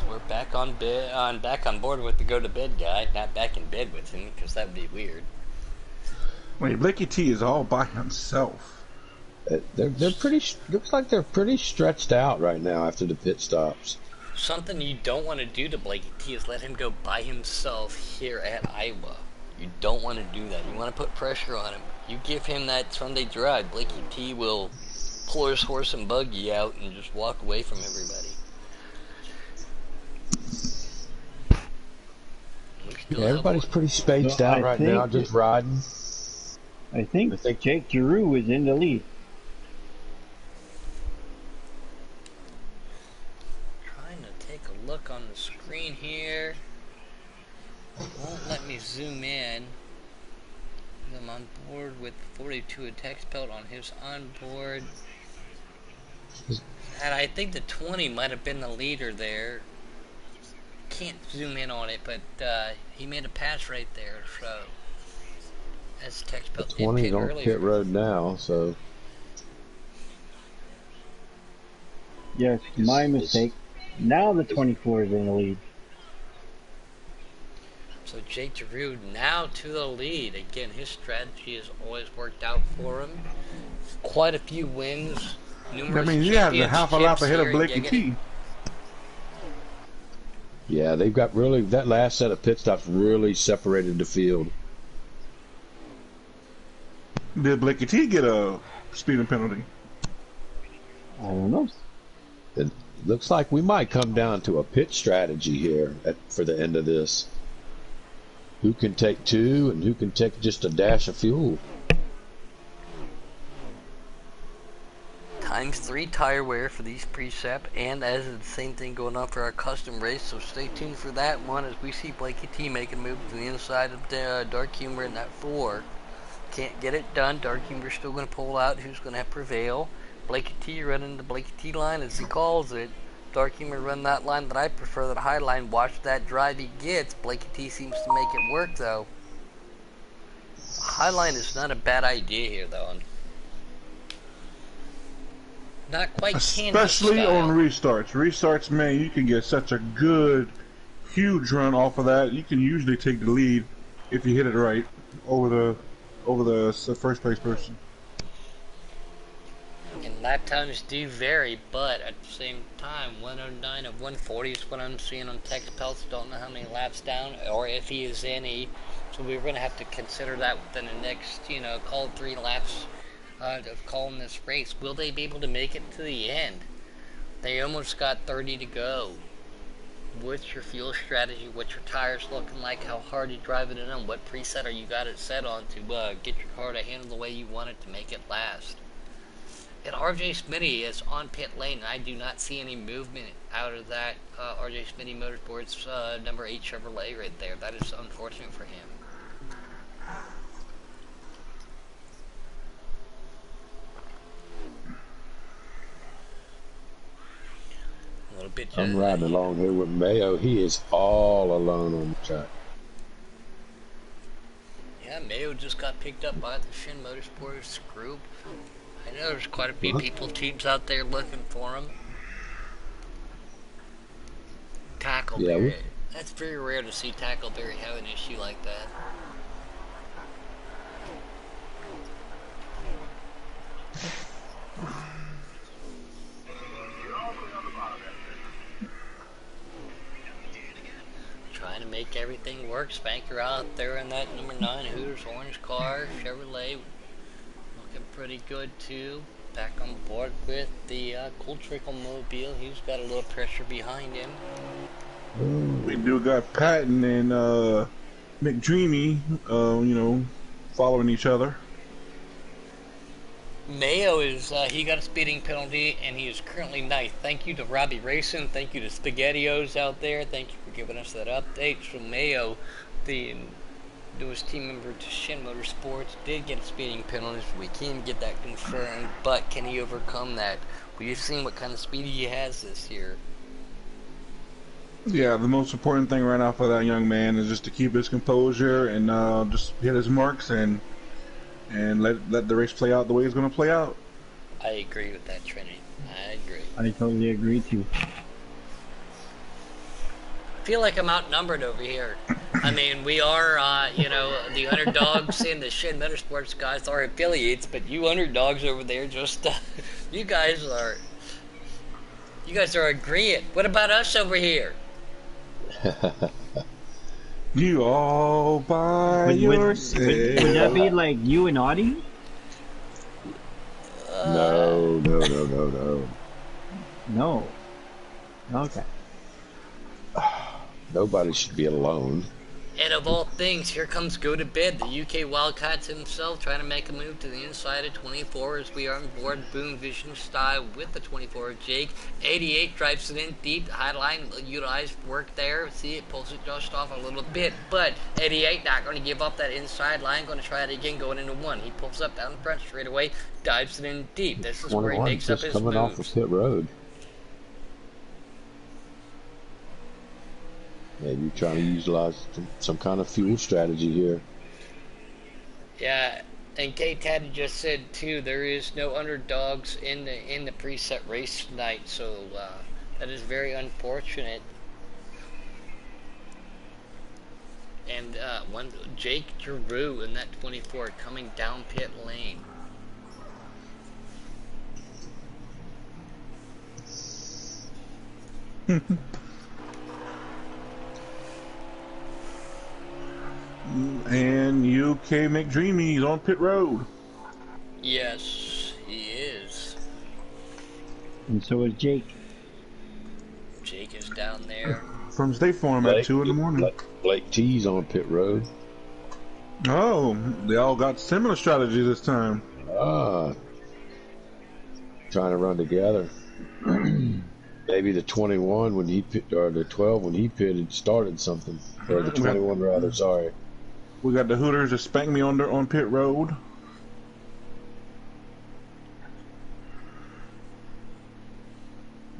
We're back on board with the go to bed guy, not back in bed with him, because that would be weird. Wait, Blakey T is all by himself. They're pretty. Looks like they're pretty stretched out right now after the pit stops. Something you don't want to do to Blakey T is let him go by himself here at Iowa. You don't want to do that. You want to put pressure on him. You give him that Sunday drive, Blakey T will pull his horse and buggy out and just walk away from everybody. Yeah, everybody's pretty spaced out right now, just riding. I think Jake Giroux is in the lead. Trying to take a look on the screen here. Won't let me zoom in. I'm on board with 42 attacks belt on his onboard. And I think the 20 might have been the leader there. Can't zoom in on it, but he made a pass right there. So as text The belt did 20's pit on earlier. pit road now, so Yes, my mistake. Now the 24 is in the lead. So Jake Giroux now to the lead. Again, his strategy has always worked out for him. Quite a few wins. That means he has a half a lap ahead of Blakey T. yeah, they've got really that last set of pit stops really separated the field. Did Blakey T get a speeding penalty? I don't know. It looks like we might come down to a pit strategy here for the end of this. Who can take two and who can take just a dash of fuel? ×3 tire wear for these precept, and as the same thing going on for our custom race, so stay tuned for that one as we see Blakey T making a move to the inside of the Dark Humor in that 4. Can't get it done. Dark Humor's still going to pull out. Who's going to prevail? Blakey T running the Blakey T line as he calls it. Dark Humor run that line that I prefer, that high line. Watch that drive he gets. Blakey T seems to make it work though. High line is not a bad idea here though. Not quite especially Kansas on style. restarts. Restarts, man, you can get such a good, huge run off of that. You can usually take the lead if you hit it right over the first place person. And lap times do vary, but at the same time, 109 of 140 is what I'm seeing on Tex Pelts. Don't know how many laps down or if he is any. So we're going to have to consider that within the next, call it 3 laps of calling this race. Will they be able to make it to the end? They almost got 30 to go. What's your fuel strategy? What's your tires looking like? How hard you driving it on? What preset are you got it set on to get your car to handle the way you want it to make it last? And RJ Smitty is on pit lane, and I do not see any movement out of that RJ Smitty Motorsports number 8 Chevrolet right there. That is unfortunate for him. A little bit. I'm riding along here with Mayo. He is all alone on the track. Yeah, Mayo just got picked up by the Shin Motorsports group. I know there's quite a few teams out there looking for him. Tackleberry. That's very rare to see Tackleberry have an issue like that. Trying to make everything work. Spanker out there in that number 9 Hooters orange car. Chevrolet looking pretty good too. Back on board with the Cool Trickle Mobile. He's got a little pressure behind him. We do got Patton and McDreamy, following each other. Mayo is, he got a speeding penalty, and he is currently 9th. Thank you to Robbie Racing. Thank you to SpaghettiOs out there. Thank you for giving us that update. So Mayo, the newest team member to Shin Motorsports, did get a speeding penalty, so we can get that confirmed. But can he overcome that? We've seen what kind of speed he has this year. Yeah, the most important thing right now for that young man is just to keep his composure and just hit his marks and let the race play out the way it's going to play out. I agree with that, Trinity. I agree. I totally agree too. I feel like I'm outnumbered over here. I mean, we are, the underdogs and the Shin Motorsports guys are affiliates, but you underdogs over there just, you guys are agreeing. What about us over here? You all by Would yourself. that be like you and Audie? No. No. Okay. Nobody should be alone. And of all things, here comes Go to Bed, the UK Wildcats himself, trying to make a move to the inside of 24 as we are on board Boom Vision style with the 24 of Jake. 88 drives it in deep, high line, utilized work there. See, it pulls it just off a little bit, but 88 not going to give up that inside line, going to try it again going into one. He pulls up down front straight away, dives it in deep. This is where he 21 makes up just his coming off of moves. pit road. Maybe trying to utilize some kind of fuel strategy here. Yeah, and K-Tad just said too, there is no underdogs in the preset race tonight, so that is very unfortunate. And one Jake Giroux in that 24 coming down pit lane. And UK McDreamy's on pit road. Yes, he is. And so is Jake. Jake is down there. From State Farm at 2 in the morning. Blake T's on pit road. Oh, they all got similar strategies this time. Ah, trying to run together. Maybe the 21 when he pit, or the 12 when he pitted started something, or the 21 rather. Sorry. We got the Hooters to spank me on pit road.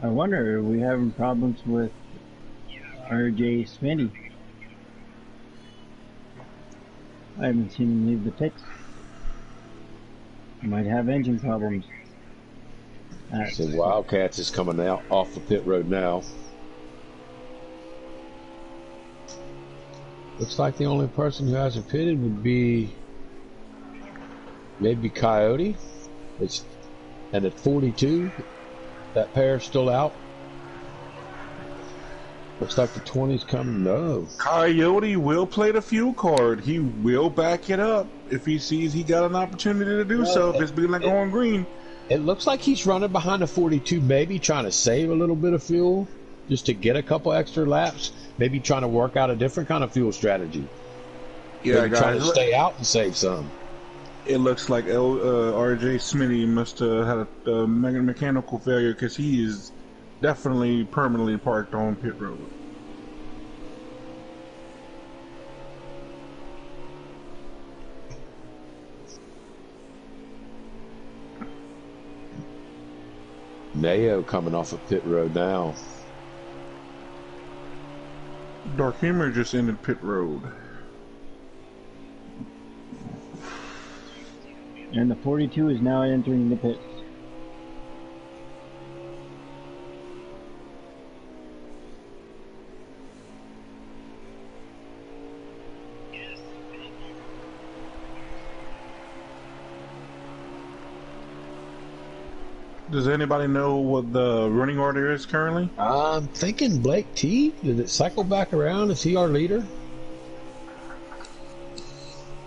I wonder, are we having problems with RJ Smitty? I haven't seen him leave the pits. He might have engine problems. So Wildcats is coming out off the pit road now. Looks like the only person who hasn't pitted would be maybe Coyote. And at 42, that pair's still out. Looks like the 20's coming. No. Coyote will play the fuel card. He will back it up if he sees he got an opportunity to do so. If it's being like going green. It looks like he's running behind the 42, maybe trying to save a little bit of fuel just to get a couple extra laps. Maybe trying to work out a different kind of fuel strategy. Yeah, maybe guys, trying to stay out and save some. It looks like RJ Smitty must have had a mechanical failure because he is definitely permanently parked on pit road. Nao coming off of pit road now. Dark Humor just ended pit road. And the 42 is now entering the pits. Does anybody know what the running order is currently? I'm thinking Blake T. Did it cycle back around? Is he our leader?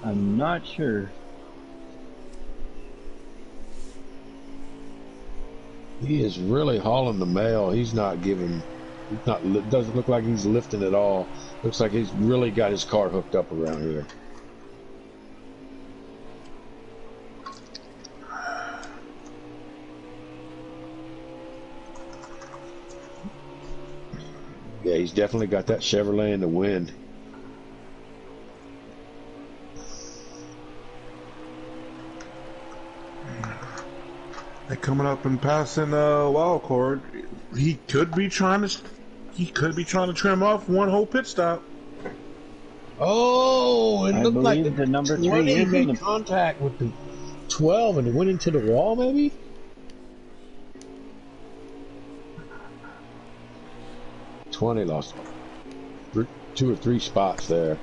I'm not sure. He is really hauling the mail. He's not giving. He's not. Doesn't look like he's lifting at all. Looks like he's really got his car hooked up around here. Yeah, he's definitely got that Chevrolet in the wind. They're coming up and passing wild card. He could be trying to trim off one whole pit stop. Oh, it I looked like believe the number 3 20 is in made the contact with the 12 and it went into the wall, maybe? Lost 2 or 3 spots there.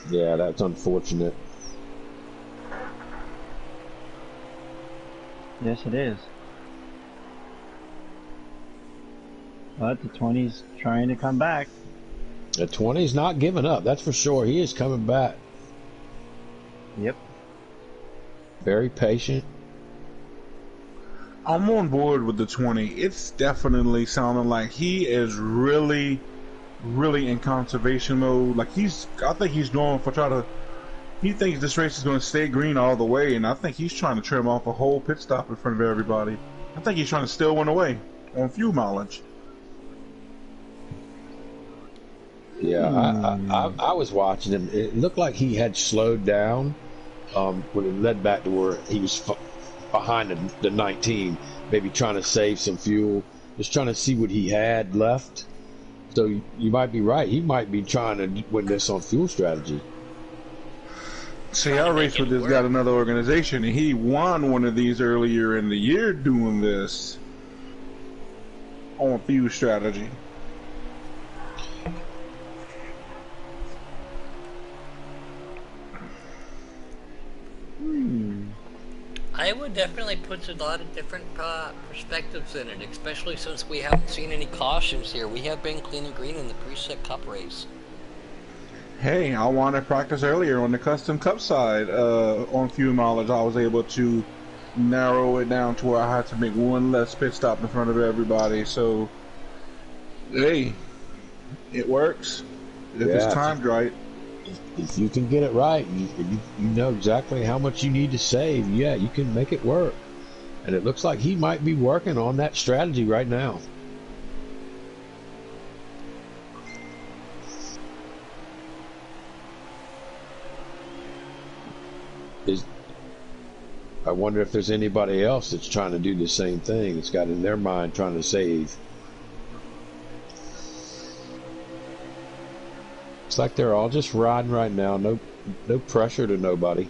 Yeah, that's unfortunate. Yes, it is. But the 20's trying to come back. The 20's not giving up, that's for sure. He is coming back. Yep. Very patient. I'm on board with the 20. It's definitely sounding like he is really, really in conservation mode. Like I think he's going for he thinks this race is going to stay green all the way, and I think he's trying to trim off a whole pit stop in front of everybody. I think he's trying to steal one away on fuel mileage. Yeah, I was watching him. It looked like he had slowed down when it led back to where he was behind the 19, maybe trying to save some fuel, just trying to see what he had left. So you might be right. He might be trying to win this on fuel strategy. See, I raced with this guy at another organization, and he won one of these earlier in the year doing this on fuel strategy. I would definitely put a lot of different perspectives in it, especially since we haven't seen any cautions here. We have been clean and green in the preset cup race. Hey, I wanted to practice earlier on the custom cup side on fuel mileage. I was able to narrow it down to where I had to make one less pit stop in front of everybody. So, hey, it works if it's timed right. If you can get it right, you know exactly how much you need to save. Yeah, you can make it work. And it looks like he might be working on that strategy right now. I wonder if there's anybody else that's trying to do the same thing. It's got in their mind trying to save. It's like they're all just riding right now. No pressure to nobody.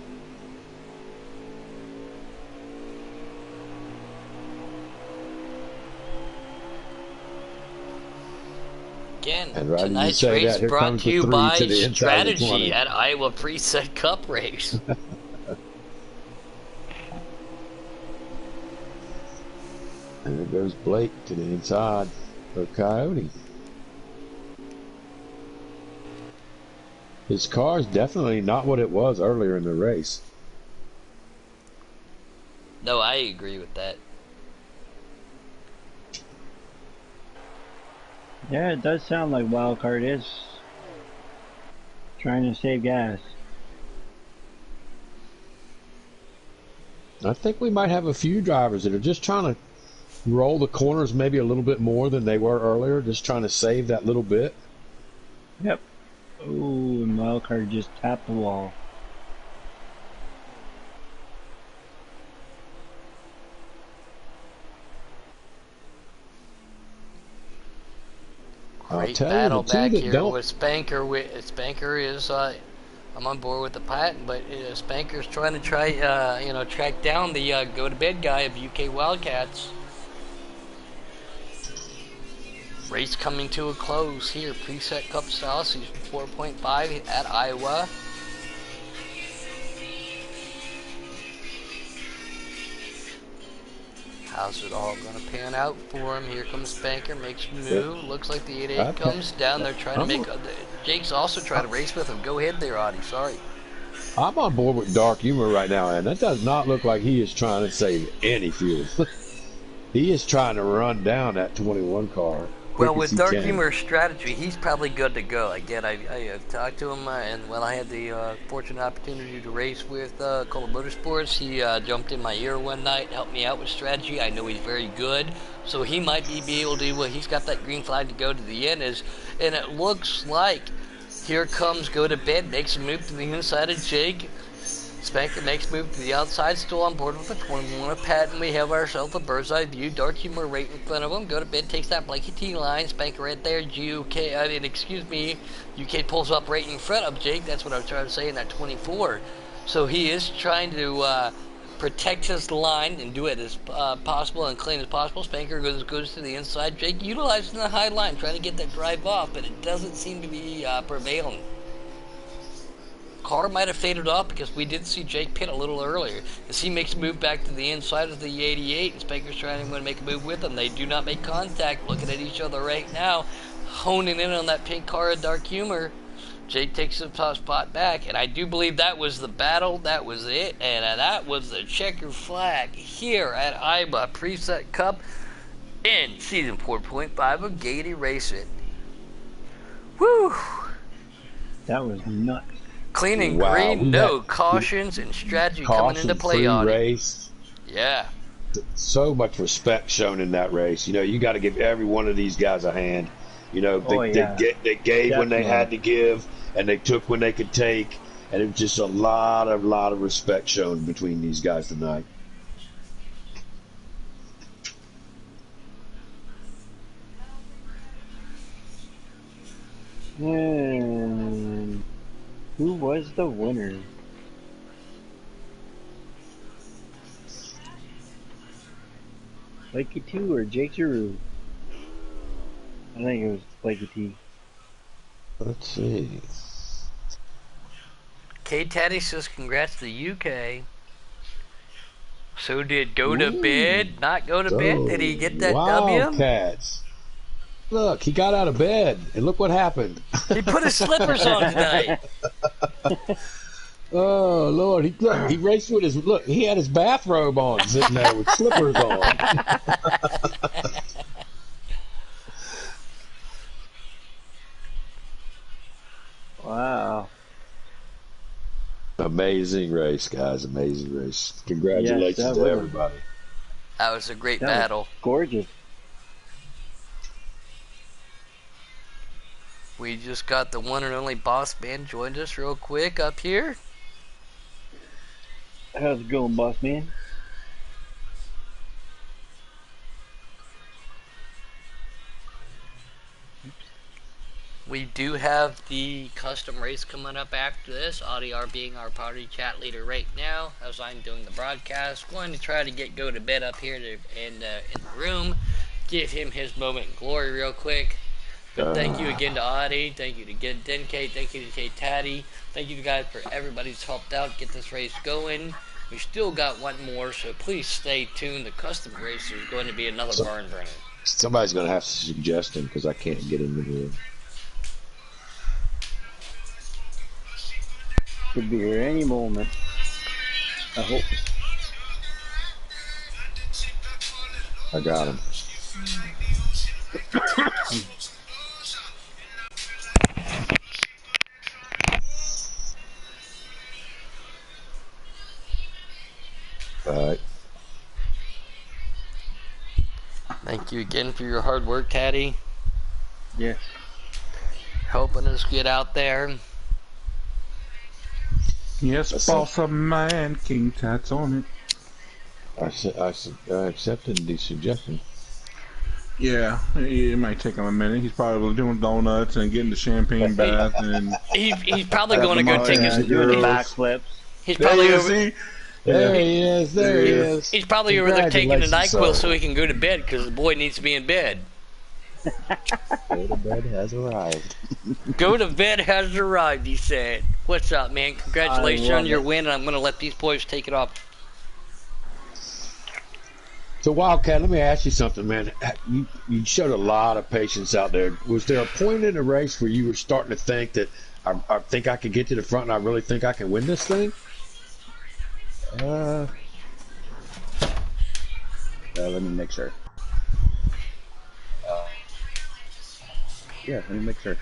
Again, And right tonight's as you say race that, here brought comes to the you 3 by to the inside of the 20. Strategy at Iowa Preset Cup race. And there goes Blake to the inside of Coyote. His car is definitely not what it was earlier in the race. No, I agree with that. Yeah, it does sound like Wildcard is trying to save gas. I think we might have a few drivers that are just trying to roll the corners maybe a little bit more than they were earlier, just trying to save that little bit. Yep. Ooh, and Wildcard just tapped the wall. Great tell you, battle the two back that here don't- with Spanker. Spanker is, I'm on board with the patent, but Spanker's trying to track down the go-to-bed guy of UK Wildcats. Race coming to a close here. Preset Cup style, season 4.5 at Iowa. How's it all going to pan out for him? Here comes Spanker, makes a move. Looks like the 8-8 comes down. They're trying to make... Jake's also trying to race with him. Go ahead there, Audie. Sorry. I'm on board with Dark Humor right now, and that does not look like he is trying to save any fuel. He is trying to run down that 21 car. Well, with Dark Humor's strategy, he's probably good to go. Again, I talked to him, and when I had the fortunate opportunity to race with Cola Motorsports, he jumped in my ear one night, helped me out with strategy. I know he's very good, so he might be able to. Well, he's got that green flag to go to the end, and it looks like here comes Go to Bed, makes a move to the inside of Jake. Spanker makes move to the outside, still on board with the 21 of Pat, and we have ourselves a bird's eye view. Dark Humor right in front of him. Go to Bed takes that blanket T line. Spanker right there. UK pulls up right in front of Jake. That's what I was trying to say in that 24. So he is trying to protect his line and do it as possible and clean as possible. Spanker goes to the inside. Jake utilizing the high line, trying to get that drive off, but it doesn't seem to be prevailing. car might have faded off because we did see Jake pit a little earlier. As he makes a move back to the inside of the 88, and Spanker's trying to make a move with him. They do not make contact, looking at each other right now, honing in on that pink car of Dark Humor. Jake takes the top spot back, and I do believe that was the battle. That was it, and that was the checker flag here at IBA Preset Cup in Season 4.5 of Gaiety Racing. Woo! That was nuts. Clean and Wow, green, no cautions and strategy coming into play on it. Race. Yeah. So much respect shown in that race. You know, you got to give every one of these guys a hand. You know, they gave when they had to give, and they took when they could take, and it was just a lot of respect shown between these guys tonight. And who was the winner? Blakey 2 or Jake Giroux? I think it was Blakey T. Let's see. K-Taddy says congrats to the UK. So did Go to Bed not go to bed? Did he get that W? Wildcats. Look, he got out of bed, and look what happened. He put his slippers on tonight. Oh Lord, he raced with his he had his bathrobe on, sitting there with slippers on. Wow. Amazing race, guys. Amazing race. Congratulations Yes, to everybody. That was a great That battle. was gorgeous. We just got the one and only Boss Man joined us real quick up here. How's it going, boss man? We do have the custom race coming up after this. Audiar being our party chat leader right now, as I'm doing the broadcast. Going to try to get Go to Bed up here in the room. Give him his moment in glory real quick. But thank you again to Audie. Thank you to Denke. Thank you to K-Taddy. Thank you to guys for everybody's helped out get this race going. We still got one more, so please stay tuned. The custom race is going to be another barn burner. Somebody's going to have to suggest him because I can't get into here. Could be here any moment. I hope. I got him. All right. Thank you again for your hard work, Taddy. Yes. Helping us get out there. Yes, boss of man, King Tats on it. I accepted the suggestion. Yeah, it might take him a minute. He's probably doing donuts and getting the champagne bath, and He's probably going to go take his. doing the backflips. He's probably there you over. see. There he is. There he is. He's probably over there taking the Congratulations, NyQuil sir. so he can go to bed because the boy needs to be in bed. Go to bed has arrived. Go to bed has arrived, he said. What's up, man? Congratulations I love on your it. win, and I'm going to let these boys take it off. So Wildcat, let me ask you something, man. You showed a lot of patience out there. Was there a point in the race where you were starting to think that I think I could get to the front and I really think I can win this thing? Let me make sure. Yeah, let me make sure.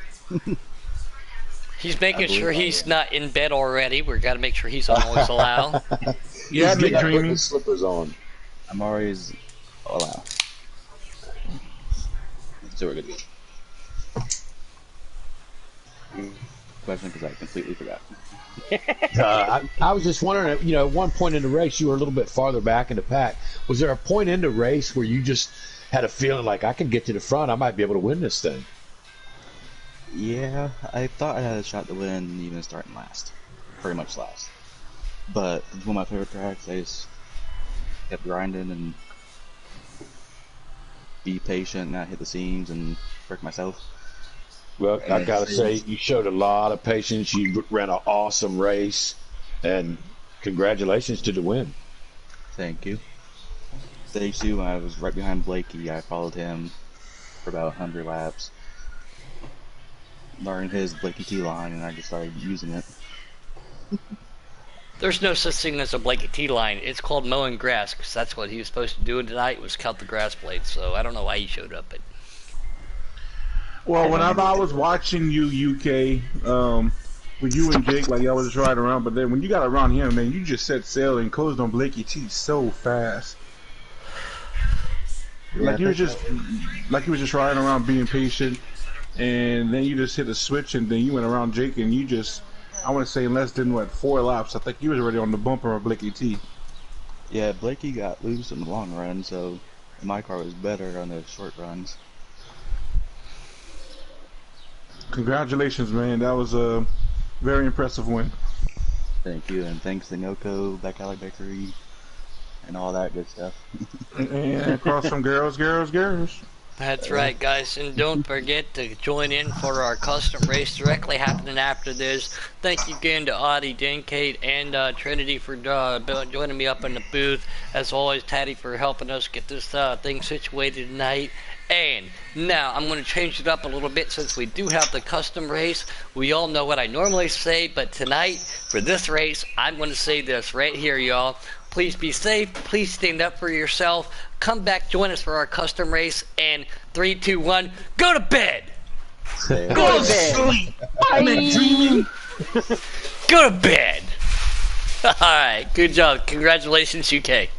He's making believe sure I he's will. not in bed already. We've got to make sure he's on always allow. Yeah, He's big getting dreaming. his slippers on. I'm always allow. So we're good. Question, because I completely forgot. I was just wondering, you know, at one point in the race, you were a little bit farther back in the pack. Was there a point in the race where you just had a feeling like I could get to the front, I might be able to win this thing? Yeah, I thought I had a shot to win even starting last. Pretty much last. But it's one of my favorite tracks. I just kept grinding and be patient, not hit the seams and wreck myself. Well, I gotta say, you showed a lot of patience. You ran an awesome race, and congratulations to the win. Thank you. Stage 2, I was right behind Blakey. I followed him for about 100 laps. Learned his Blakey T line, and I just started using it. There's no such thing as a Blakey T line. It's called mowing grass, because that's what he was supposed to do tonight, was cut the grass blades. So I don't know why he showed up. But Well, whenever I was watching you, UK, with you and Jake, like y'all was just riding around, but then when you got around him, man, you just set sail and closed on Blakey T so fast. Yeah, Like you was just riding around being patient, and then you just hit a switch, and then you went around Jake, and you just, I want to say in less than 4 laps, I think you was already on the bumper of Blakey T. Yeah, Blakey got loose in the long run, so my car was better on the short runs. Congratulations, man. That was a very impressive win. Thank you, and thanks to Noco, Back Alley Bakery, and all that good stuff. And across from girls. that's right, guys. And don't forget to join in for our custom race directly happening after this. Thank you again to Audie, Dinkate, and Trinity for joining me up in the booth. As always, Taddy for helping us get this thing situated tonight. And now I'm going to change it up a little bit since we do have the custom race. We all know what I normally say, but tonight, for this race, I'm going to say this right here, y'all. Please be safe. Please stand up for yourself. Come back, join us for our custom race. And 3, 2, 1, go to bed. Yeah. Go to bed. Sleep. I'm dreaming. Go to bed. All right, good job. Congratulations, UK.